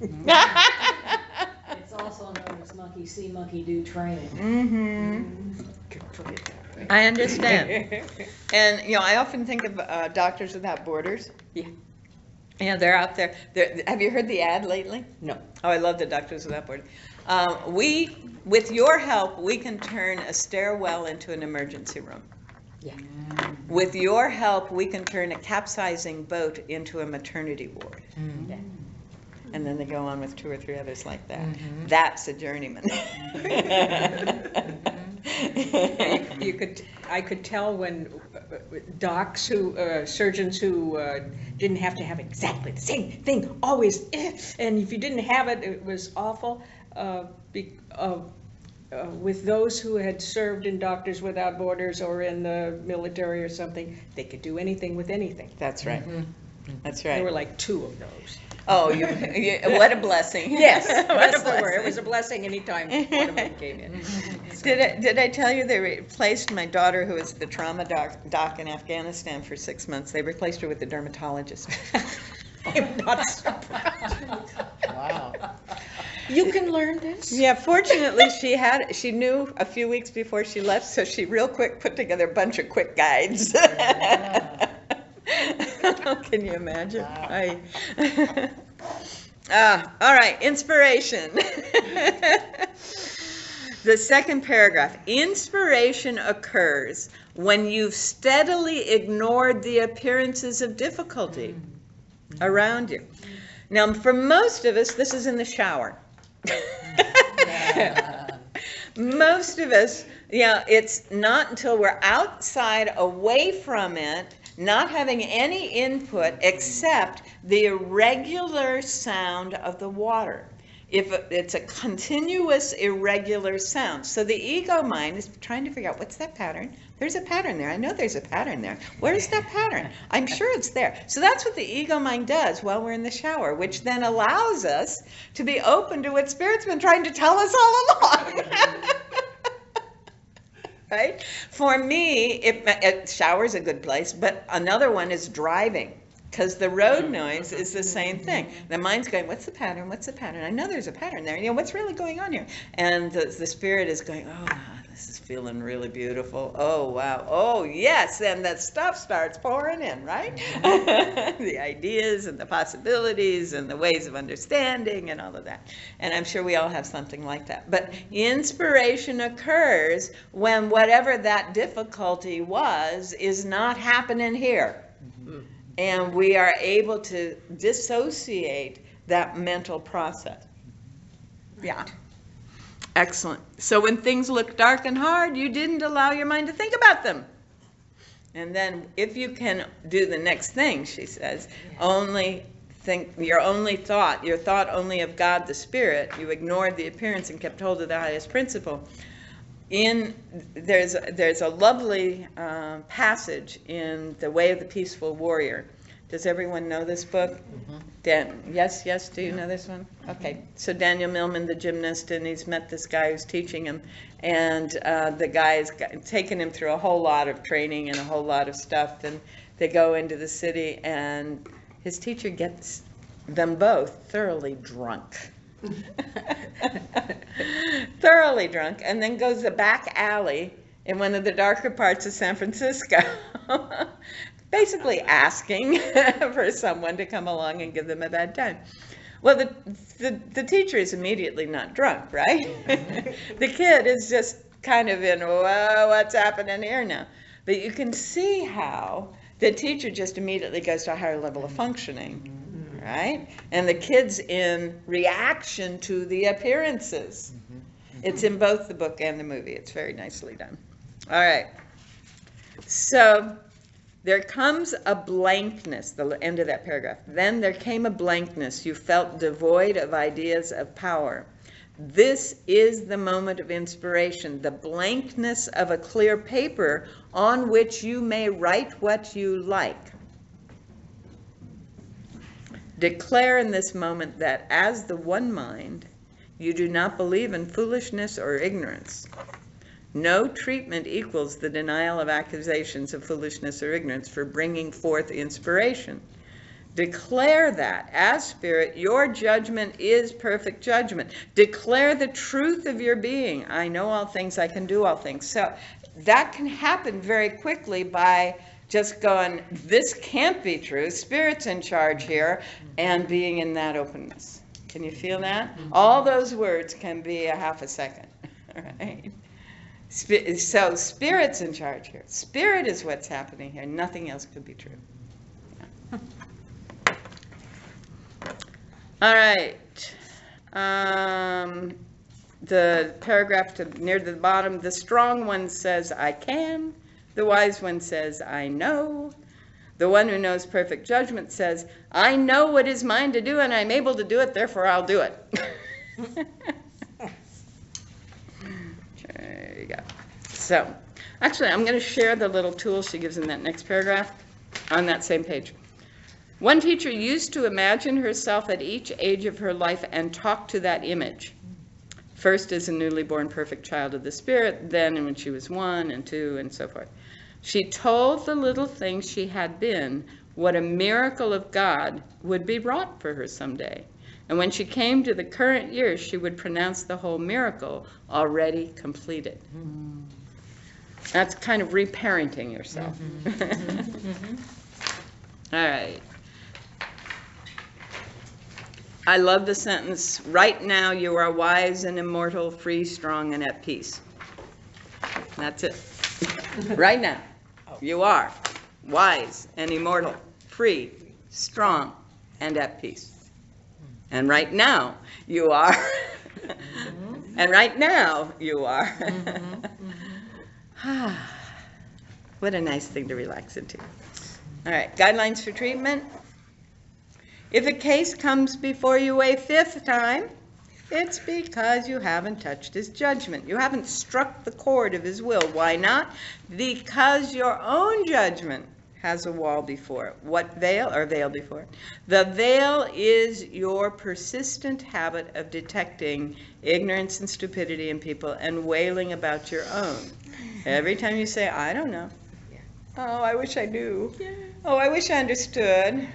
It's also known as monkey see, monkey do training. I understand. And, I often think of Doctors Without Borders. Yeah. Yeah, they're out there. Have you heard the ad lately? No. Oh, I love the Doctors Without Borders. With your help, we can turn a stairwell into an emergency room. Yeah. With your help, we can turn a capsizing boat into a maternity ward. Yeah. And then they go on with 2 or 3 others like that. That's a journeyman. I could tell when surgeons who didn't have to have exactly the same thing always, and if you didn't have it, it was awful. With those who had served in Doctors Without Borders or in the military or something, they could do anything with anything. That's right. That's right. There were like 2 of those. Oh, what a blessing. Yes, What a there were. blessing. It was a blessing anytime one of them came in. Did I tell you they replaced my daughter, who was the trauma doc in Afghanistan for 6 months? They replaced her with a dermatologist. I'm not surprised. Wow. You can learn this. Yeah, fortunately, she knew a few weeks before she left, so she real quick put together a bunch of quick guides. Yeah. Can you imagine? Wow. All right, inspiration. The second paragraph, inspiration occurs when you've steadily ignored the appearances of difficulty around you. Now, for most of us, this is in the shower. Most of us, it's not until we're outside, away from it, not having any input except the irregular sound of the water. If it's a continuous irregular sound. So the ego mind is trying to figure out, what's that pattern? There's a pattern there. I know there's a pattern there. Where's that pattern? I'm sure it's there. So that's what the ego mind does while we're in the shower, which then allows us to be open to what Spirit's been trying to tell us all along. Right? For me, shower's a good place, but another one is driving. Because the road noise is the same thing. The mind's going, what's the pattern? What's the pattern? I know there's a pattern there. What's really going on here? And the Spirit is going, oh, this is feeling really beautiful. Oh, wow. Oh, yes. And that stuff starts pouring in, right? The ideas and the possibilities and the ways of understanding and all of that. And I'm sure we all have something like that. But inspiration occurs when whatever that difficulty was is not happening here. And we are able to dissociate that mental process. Yeah. Excellent. So when things look dark and hard, you didn't allow your mind to think about them. And then if you can do the next thing, she says, only think your thought only of God the Spirit, you ignored the appearance and kept hold of the highest principle. There's a lovely passage in The Way of the Peaceful Warrior. Does everyone know this book? Mm-hmm. Yes, do you know this one? Okay, so Daniel Millman, the gymnast, and he's met this guy who's teaching him, and the guy's taken him through a whole lot of training and a whole lot of stuff, and they go into the city, and his teacher gets them both thoroughly drunk. Thoroughly drunk, and then goes the back alley in one of the darker parts of San Francisco, basically asking for someone to come along and give them a bad time. Well, the teacher is immediately not drunk, right? The kid is just kind of in, whoa, what's happening here now? But you can see how the teacher just immediately goes to a higher level of functioning. Right? And the kid's in reaction to the appearances. It's in both the book and the movie. It's very nicely done. All right. So there comes a blankness, the end of that paragraph. Then there came a blankness. You felt devoid of ideas of power. This is the moment of inspiration, the blankness of a clear paper on which you may write what you like. Declare in this moment that as the one mind, you do not believe in foolishness or ignorance. No treatment equals the denial of accusations of foolishness or ignorance for bringing forth inspiration. Declare that as Spirit, your judgment is perfect judgment. Declare the truth of your being. I know all things, I can do all things. So that can happen very quickly by just going, this can't be true, Spirit's in charge here, and being in that openness. Can you feel that? All those words can be a half a second, right? So Spirit's in charge here. Spirit is what's happening here. Nothing else could be true. Yeah. All right. The paragraph near the bottom, the strong one says, I can. The wise one says, I know. The one who knows perfect judgment says, I know what is mine to do, and I'm able to do it, therefore I'll do it. There you go. So, actually, I'm going to share the little tool she gives in that next paragraph on that same page. One teacher used to imagine herself at each age of her life and talk to that image. First as a newly born perfect child of the Spirit, then when she was 1 and 2 and so forth. She told the little thing she had been what a miracle of God would be wrought for her someday. And when she came to the current year, she would pronounce the whole miracle already completed. That's kind of reparenting yourself. All right. I love the sentence, right now you are wise and immortal, free, strong, and at peace. That's it. Right now, you are wise and immortal, free, strong, and at peace. And right now, you are. And right now, you are. What a nice thing to relax into. All right, guidelines for treatment. If a case comes before you a 5th time, it's because you haven't touched his judgment. You haven't struck the chord of his will. Why not? Because your own judgment has a wall before it. What veil? Or veil before it. The veil is your persistent habit of detecting ignorance and stupidity in people and wailing about your own. Every time you say, I don't know. Oh, I wish I knew. Oh, I wish I understood.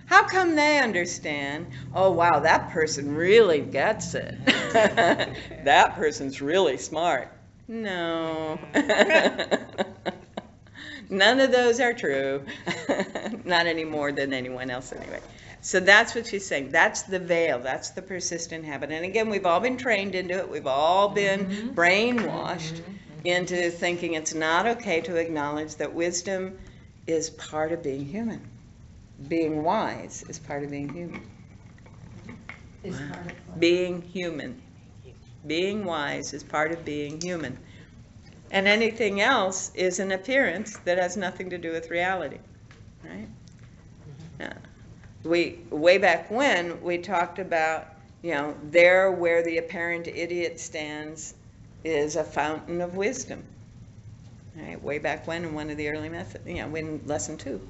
How come they understand? Oh, wow, that person really gets it. That person's really smart. No. None of those are true. Not any more than anyone else anyway. So that's what she's saying. That's the veil. That's the persistent habit. And again, we've all been trained into it. We've all been brainwashed into thinking it's not okay to acknowledge that wisdom is part of being human. Being wise is part of being human. Is part of Being human. Being wise is part of being human. And anything else is an appearance that has nothing to do with reality. Right? Yeah. Way back when, we talked about, there where the apparent idiot stands is a fountain of wisdom. Right? Way back when, in one of the early methods, in lesson 2.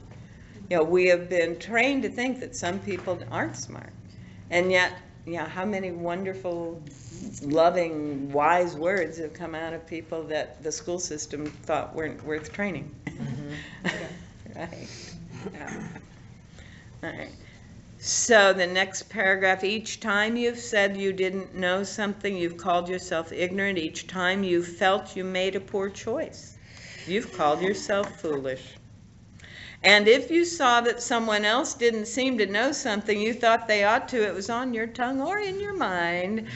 We have been trained to think that some people aren't smart. And yet, how many wonderful, loving, wise words have come out of people that the school system thought weren't worth training. Right? Yeah. All right. So the next paragraph, each time you've said you didn't know something, you've called yourself ignorant. Each time you felt you made a poor choice, you've called yourself foolish. And if you saw that someone else didn't seem to know something you thought they ought to, it was on your tongue or in your mind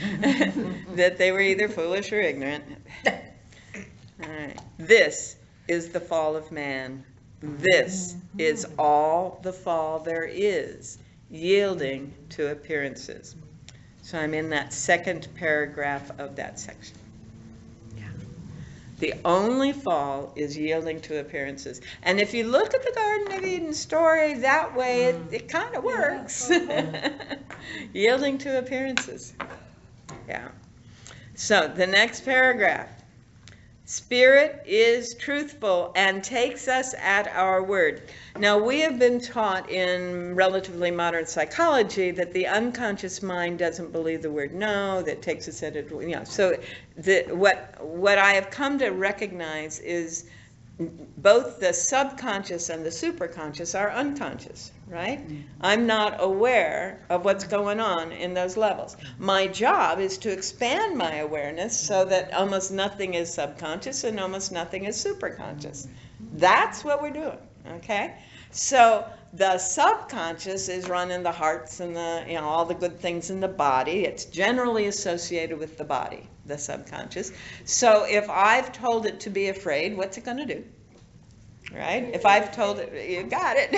that they were either foolish or ignorant. All right. This is the fall of man. This is all the fall there is, yielding to appearances. So I'm in that second paragraph of that section. The only fall is yielding to appearances. And if you look at the Garden of Eden story that way, it kind of works. Yielding to appearances. Yeah. So the next paragraph. Spirit is truthful and takes us at our word. Now, we have been taught in relatively modern psychology that the unconscious mind doesn't believe the word no, that takes us at it. So what I have come to recognize is both the subconscious and the superconscious are unconscious, right? I'm not aware of what's going on in those levels. My job is to expand my awareness so that almost nothing is subconscious and almost nothing is superconscious. That's what we're doing, okay? So the subconscious is running the hearts and the, all the good things in the body. It's generally associated with the body, the subconscious. So if I've told it to be afraid, what's it going to do? Right? If I've told it, you got it.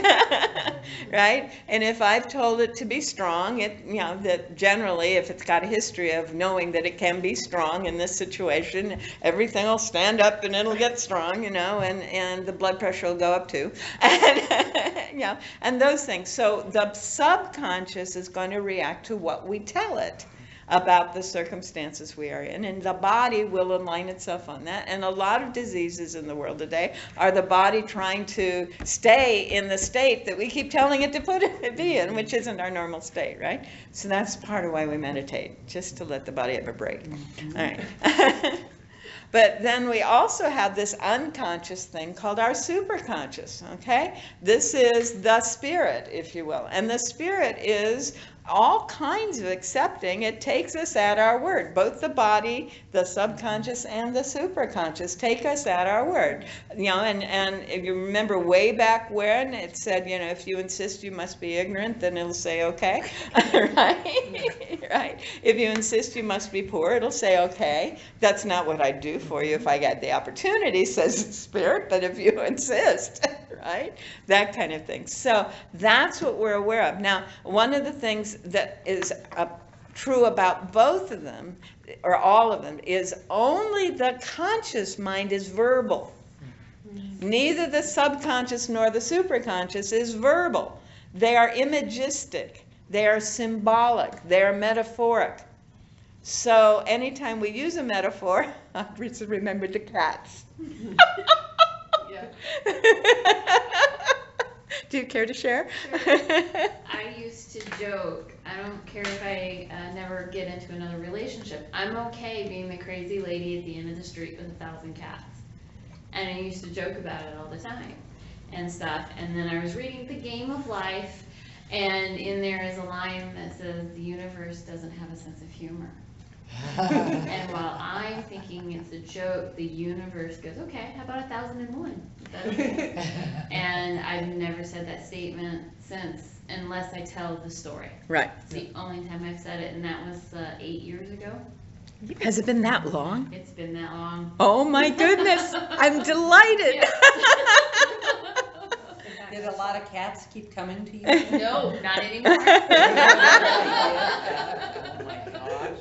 Right? And if I've told it to be strong, that generally, if it's got a history of knowing that it can be strong in this situation, everything will stand up and it'll get strong, and the blood pressure will go up too. And, and those things. So the subconscious is going to react to what we tell it about the circumstances we are in, and the body will align itself on that. And a lot of diseases in the world today are the body trying to stay in the state that we keep telling it to be in, which isn't our normal state, right? So that's part of why we meditate, just to let the body have a break. All right. But then we also have this unconscious thing called our superconscious, okay? This is the spirit, if you will. And the spirit is all kinds of accepting. It takes us at our word. Both the body, the subconscious, and the superconscious take us at our word. You know, and if you remember way back when it said, you know, if you insist you must be ignorant, then it'll say okay, right? Right? If you insist you must be poor, it'll say okay. That's not what I'd do for you if I got the opportunity, says the spirit, but if you insist, right? That kind of thing. So that's what we're aware of. Now, one of the things that is true about both of them, or all of them, is only the conscious mind is verbal. Neither the subconscious nor the superconscious is verbal. They are imagistic. They are symbolic. They are metaphoric. So anytime we use a metaphor, I just remembered the cats. Yeah. Do you care to share? I used to joke, I don't care if I never get into another relationship. I'm okay being the crazy lady at the end of the street with 1,000 cats. And I used to joke about it all the time and stuff. And then I was reading The Game of Life, and in there is a line that says, the universe doesn't have a sense of humor. And while I'm thinking it's a joke, the universe goes, okay, how about 1,001? That's okay. And I've never said that statement since, unless I tell the story. Right. It's the only time I've said it, and that was 8 years ago. Has it been that long? It's been that long. Oh my goodness, I'm delighted. Did a lot of cats keep coming to you? No, not anymore. Oh my gosh.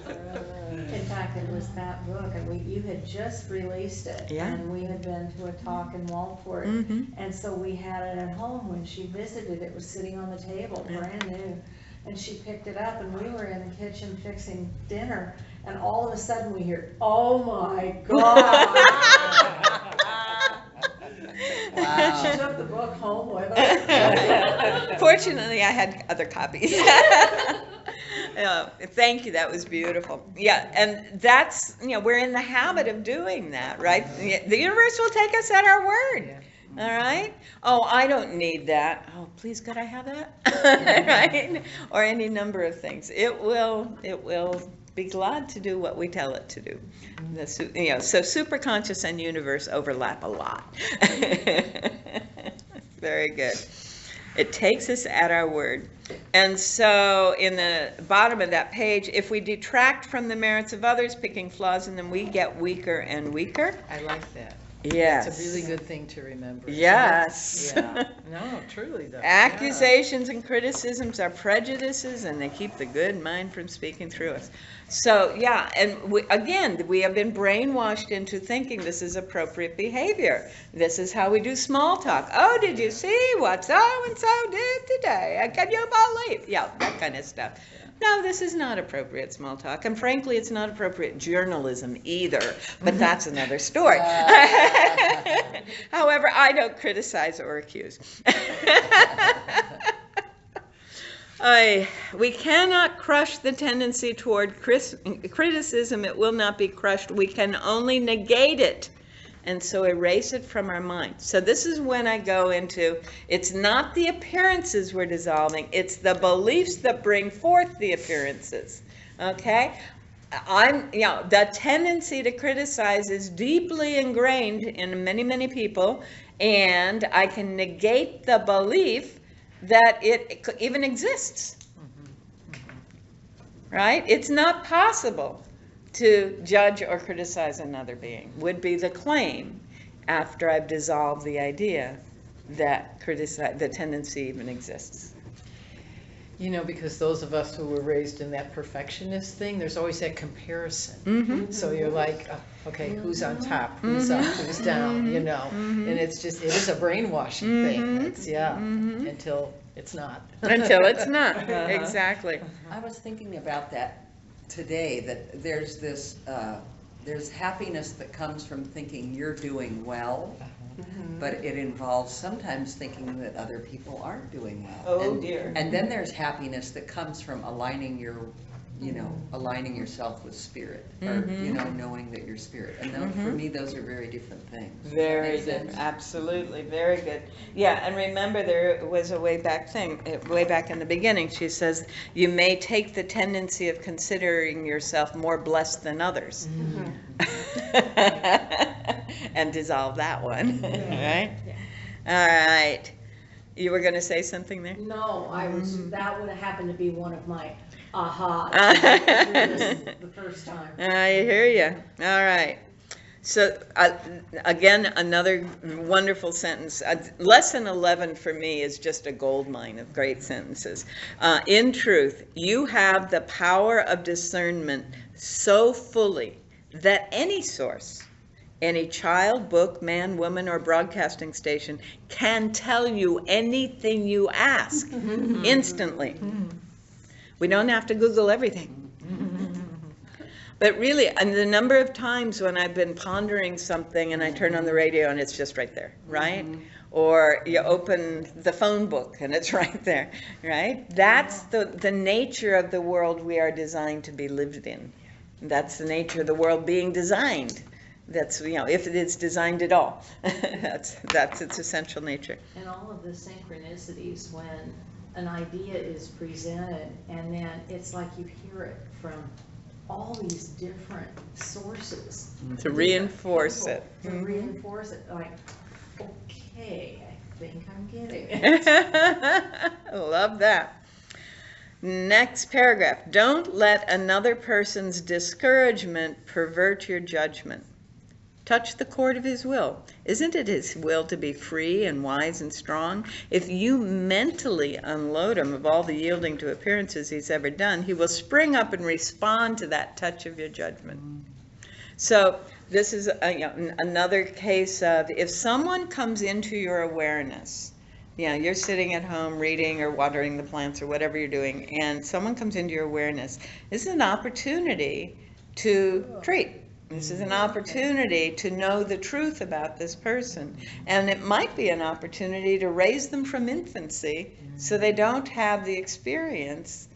In fact, it was that book, and you had just released it. Yeah. And we had been to a talk in Walport. Mhm. And so we had it at home. When she visited, it was sitting on the table, brand new. And she picked it up, and we were in the kitchen fixing dinner, and all of a sudden we hear, oh my God. She took the book home with her. Fortunately, I had other copies. Thank you, that was beautiful. Yeah, and that's, you know, we're in the habit of doing that, right? The universe will take us at our word. All right? Oh, I don't need that. Oh, please, could I have that? Right? Or any number of things. It will be glad to do what we tell it to do. You know, so superconscious and universe overlap a lot. Very good. It takes us at our word. And so in the bottom of that page, if we detract from the merits of others, picking flaws in them, we get weaker and weaker. I like that. Yes. It's a really good thing to remember. isn't it? Yes. Yeah. No, truly though. Accusations and criticisms are prejudices, and they keep the good mind from speaking through us. So, yeah, and we have been brainwashed into thinking this is appropriate behavior. This is how we do small talk. Oh, did you see what so-and-so did today? Can you believe? Yeah, that kind of stuff. No, this is not appropriate small talk, and frankly, it's not appropriate journalism either, but that's another story. However, I don't criticize or accuse. We cannot crush the tendency toward criticism. It will not be crushed. We can only negate it, and so erase it from our mind. So this is when I go into, it's not the appearances we're dissolving, it's the beliefs that bring forth the appearances, okay? The tendency to criticize is deeply ingrained in many, many people, and I can negate the belief that it even exists, right? It's not possible to judge or criticize another being, would be the claim after I've dissolved the idea that the tendency even exists. You know, because those of us who were raised in that perfectionist thing, there's always that comparison. Mm-hmm. So you're like, okay, who's on top, who's up, who's down, you know? And it is a brainwashing thing. It's, until it's not. Until it's not, exactly. I was thinking about that today, that there's this, there's happiness that comes from thinking you're doing well, but it involves sometimes thinking that other people aren't doing well. Oh, dear. And then there's happiness that comes from aligning your you know, aligning yourself with spirit, or, you know, knowing that you're spirit. And for me, those are very different things. Does that Very make good, sense? absolutely, very good. Yeah, and remember, there was a way back thing, way back in the beginning, she says, you may take the tendency of considering yourself more blessed than others. And dissolve that one, right? All right. You were gonna say something there? No, that would have happened to be one of my ahas the first time. I hear you. All right. So, again, another wonderful sentence. Lesson 11 for me is just a gold mine of great sentences. In truth, you have the power of discernment so fully that any source, any child, book, man, woman, or broadcasting station can tell you anything you ask instantly. We don't have to Google everything. But really, and the number of times when I've been pondering something and I turn on the radio and it's just right there, right? Or you open the phone book and it's right there, right? That's the nature of the world we are designed to be lived in. That's the nature of the world being designed. That's, you know, if it is designed at all. That's its essential nature. And all of the synchronicities when an idea is presented and then it's like you hear it from all these different sources. To reinforce it. To reinforce it, like, okay, I think I'm getting it. Love that. Next paragraph. Don't let another person's discouragement pervert your judgment. Touch the chord of his will. Isn't it his will to be free and wise and strong? If you mentally unload him of all the yielding to appearances he's ever done, he will spring up and respond to that touch of your judgment. So this is another case of, if someone comes into your awareness, you're sitting at home reading or watering the plants or whatever you're doing, and someone comes into your awareness, this is an opportunity to treat. This is an opportunity to know the truth about this person. And it might be an opportunity to raise them from infancy so they don't have the experience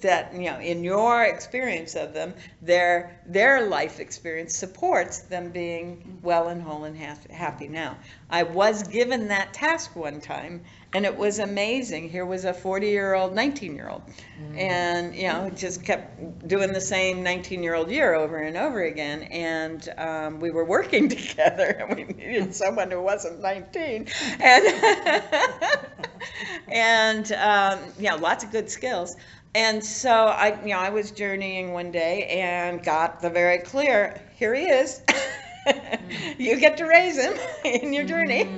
that, in your experience of them, their life experience supports them being well and whole and happy now. I was given that task one time, and it was amazing. Here was a 40-year-old, 19-year-old, and just kept doing the same 19-year-old year over and over again. And we were working together, and we needed someone who wasn't 19, and lots of good skills. And so I was journeying one day and got the very clear, here he is. You get to raise him in your journey.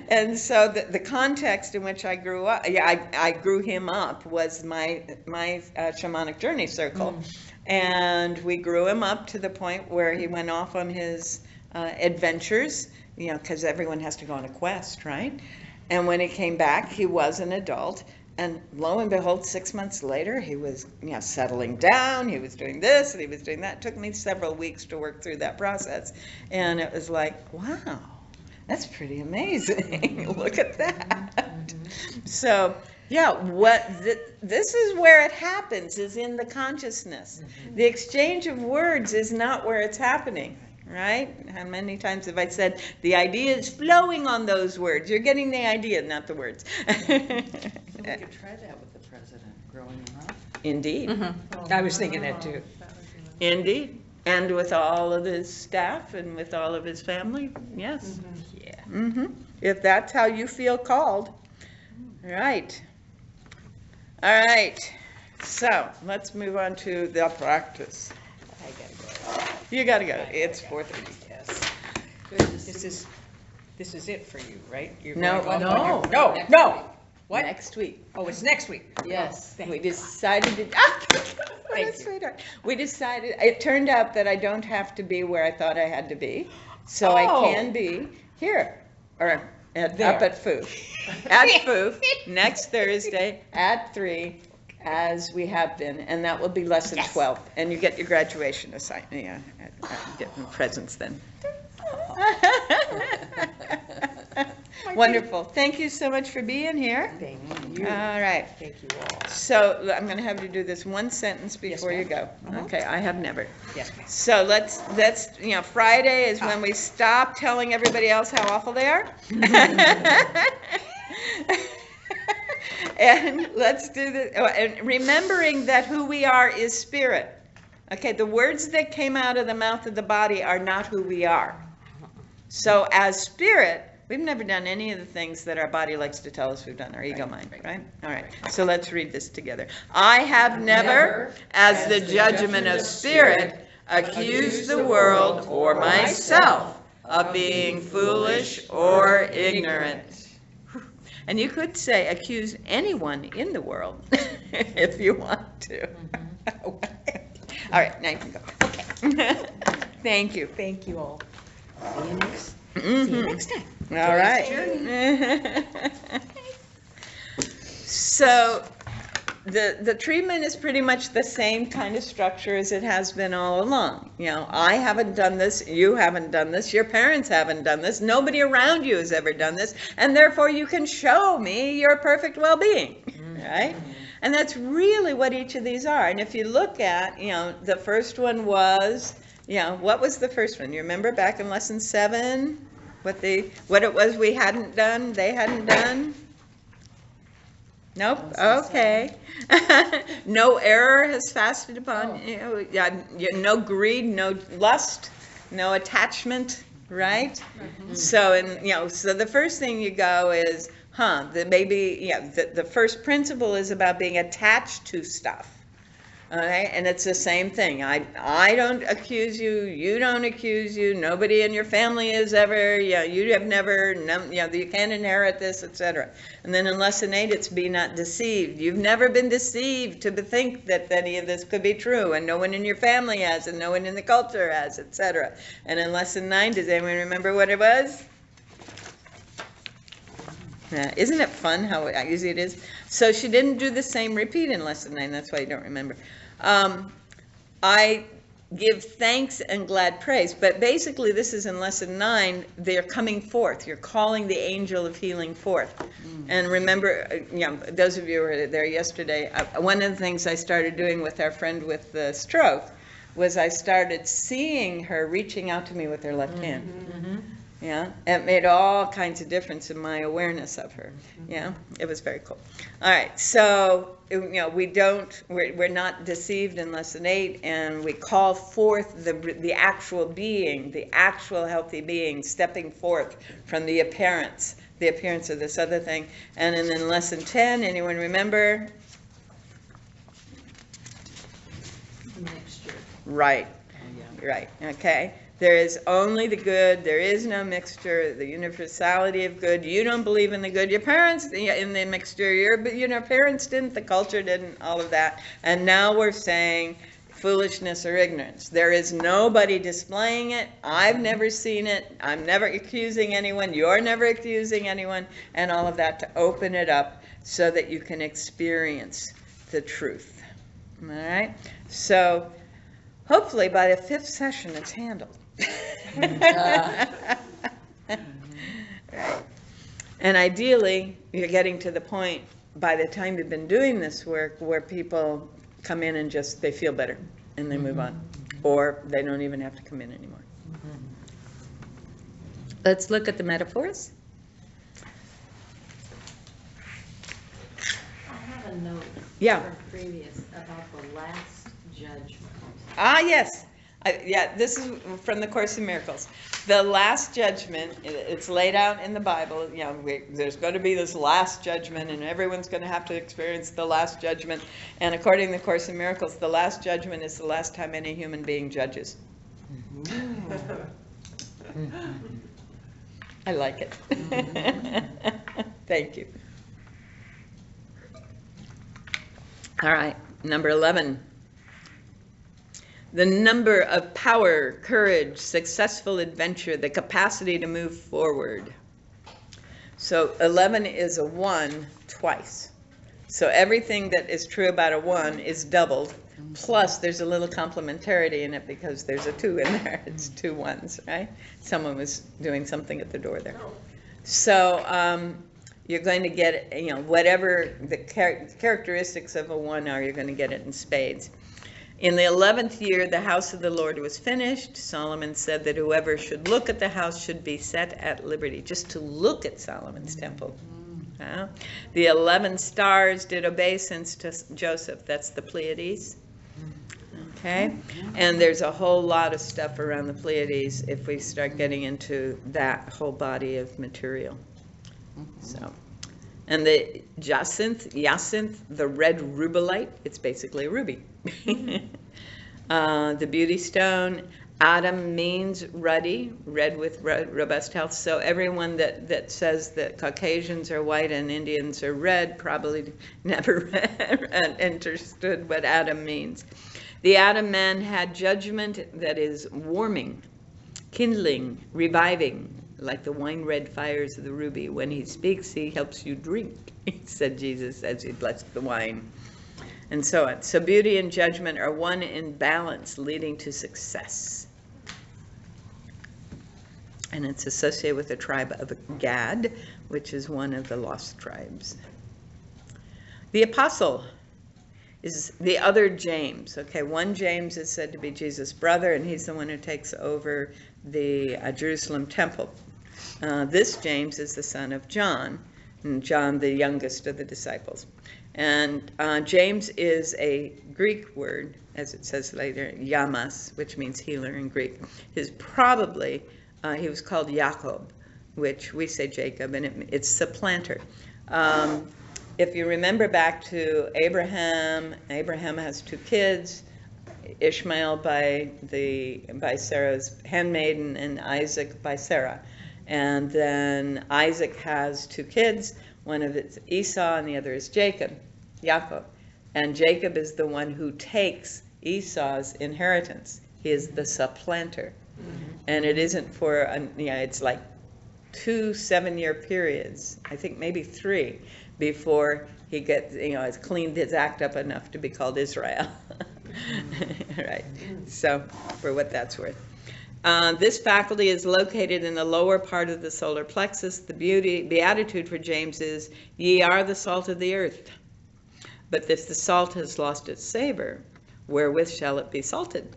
And so the context in which I grew up, I grew him up, was my shamanic journey circle. And we grew him up to the point where he went off on his adventures, because everyone has to go on a quest, right? And when he came back, he was an adult. And lo and behold, 6 months later, he was settling down, he was doing this, and he was doing that. It took me several weeks to work through that process. And it was like, wow, that's pretty amazing. Look at that. So, this is where it happens, is in the consciousness. The exchange of words is not where it's happening. Right? How many times have I said, the idea is flowing on those words. You're getting the idea, not the words. We could try that with the president growing up. Indeed. I was thinking that too. Indeed. And with all of his staff and with all of his family, yes. Yeah. If that's how you feel called. Right. All right. So let's move on to the practice. I gotta go. You gotta go. It's 4:30. Yes. This is it for you, right? You're No, going no. off on your- No. What? Next week. Oh, it's next week. Yes. Thank We you. decided to. Thank you. Sweetheart. We decided. It turned out that I don't have to be where I thought I had to be, so I can be here or up at FOO. At FOO next Thursday at 3. As we have been, and that will be lesson 12, and you get your graduation assignment, get presents then. Wonderful. Thank you so much for being here. Thank All you. right. Thank you all. So I'm going to have you do this one sentence before you go. Uh-huh. Okay, I have never. Yes. So let's, Friday is when we stop telling everybody else how awful they are. And let's do this, and remembering that who we are is spirit. Okay, the words that came out of the mouth of the body are not who we are. So as spirit, we've never done any of the things that our body likes to tell us we've done, our ego mind, right? All right, so let's read this together. I have never, as the judgment of spirit, accused the world or myself of being foolish or ignorant. And you could say accuse anyone in the world if you want to. All right, now you can go. Okay. Thank you. Thank you all. See you next time. All right. So the treatment is pretty much the same kind of structure as it has been all along. I haven't done this, you haven't done this, your parents haven't done this, nobody around you has ever done this, and therefore you can show me your perfect well-being, right? And that's really what each of these are. And if you look at, the first one was, what was the first one? You remember back in lesson 7, what it was we hadn't done, they hadn't done? Nope. Okay. No error has fasted upon you. No greed, no lust, no attachment. Right. Mm-hmm. So the first thing you go is, the first principle is about being attached to stuff. Okay, and it's the same thing. I don't accuse you. You don't accuse you. Nobody in your family is ever. You have never. You can't inherit this, etc. And then in lesson 8, it's be not deceived. You've never been deceived to think that any of this could be true, and no one in your family has, and no one in the culture has, etc. And in lesson 9, does anyone remember what it was? Isn't it fun how easy it is? So she didn't do the same repeat in lesson 9. That's why you don't remember. I give thanks and glad praise. But basically, this is in lesson 9. They're coming forth. You're calling the angel of healing forth. And remember, those of you who were there yesterday, one of the things I started doing with our friend with the stroke was I started seeing her reaching out to me with her left hand. Mm-hmm. Yeah, it made all kinds of difference in my awareness of her. Yeah, it was very cool. All right, so we're not deceived in lesson 8, and we call forth the actual being, the actual healthy being, stepping forth from the appearance of this other thing. And then in lesson 10, anyone remember? Mixture. Right. Right. Okay. There is only the good. There is no mixture. The universality of good. You don't believe in the good. Your parents in the mixture. Your parents didn't. The culture didn't. All of that. And now we're saying foolishness or ignorance. There is nobody displaying it. I've never seen it. I'm never accusing anyone. You're never accusing anyone. And all of that to open it up so that you can experience the truth. All right. So hopefully by the 5th session it's handled. Right. And ideally, you're getting to the point by the time you've been doing this work where people come in and just, they feel better and they move on. Or they don't even have to come in anymore. Let's look at the metaphors. I have a note from previous about the last judgment. Ah, yes. This is from the Course in Miracles. The last judgment, it's laid out in the Bible. There's going to be this last judgment, and everyone's going to have to experience the last judgment. And according to the Course in Miracles, the last judgment is the last time any human being judges. I like it. Thank you. All right, number 11. The number of power, courage, successful adventure, the capacity to move forward. So 11 is a 1 twice. So everything that is true about a 1 is doubled. Plus there's a little complementarity in it because there's a 2 in there. It's 2 1s, right? Someone was doing something at the door there. So you're going to get, whatever the characteristics of a 1 are, you're going to get it in spades. In the 11th year, the house of the Lord was finished. Solomon said that whoever should look at the house should be set at liberty, just to look at Solomon's temple. The 11 stars did obeisance to Joseph. That's the Pleiades. Okay? And there's a whole lot of stuff around the Pleiades if we start getting into that whole body of material. So, and the jacinth, the red rubellite, it's basically a ruby. The beauty stone, Adam means ruddy, red with robust health. So everyone that says that Caucasians are white and Indians are red probably never understood what Adam means. The Adam man had judgment that is warming, kindling, reviving, like the wine-red fires of the ruby. When he speaks, he helps you drink, said Jesus as he blessed the wine, and so on. So beauty and judgment are one in balance, leading to success. And it's associated with the tribe of Gad, which is one of the lost tribes. The apostle is the other James. Okay, one James is said to be Jesus' brother, and he's the one who takes over the Jerusalem temple. This James is the son of John, and John the youngest of the disciples. And James is a Greek word, as it says later, yamas, which means healer in Greek. He was called Jacob, which we say Jacob, and it's supplanter. If you remember back to Abraham has 2 kids, Ishmael by Sarah's handmaiden, and Isaac by Sarah. And then Isaac has 2 kids. One of it's Esau and the other is Jacob. And Jacob is the one who takes Esau's inheritance. He is the supplanter. And it isn't for, it's like 2 7-year periods, I think maybe 3, before he gets, has cleaned his act up enough to be called Israel. Right. So, for what that's worth. This faculty is located in the lower part of the solar plexus. The beatitude for James is, ye are the salt of the earth. But if the salt has lost its savor, wherewith shall it be salted?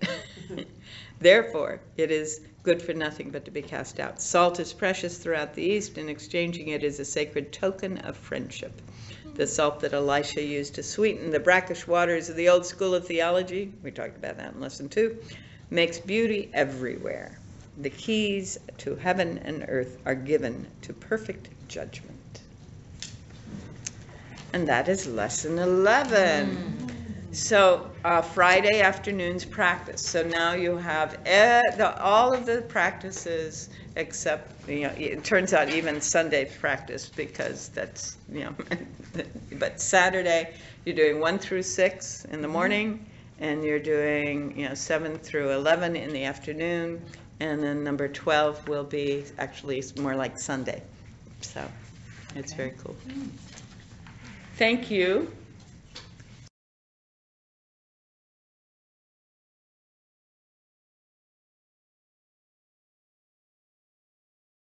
Therefore, it is good for nothing but to be cast out. Salt is precious throughout the East, and exchanging it is a sacred token of friendship. The salt that Elisha used to sweeten the brackish waters of the old school of theology, we talked about that in lesson 2, makes beauty everywhere. The keys to heaven and earth are given to perfect judgment. And that is lesson 11. So Friday afternoon's practice. So now you have all of the practices except, it turns out even Sunday's practice, because that's, but Saturday you're doing 1 through 6 in the morning, and you're doing 7 through 11 in the afternoon, and then number 12 will be actually more like Sunday. So it's very cool. Thank you.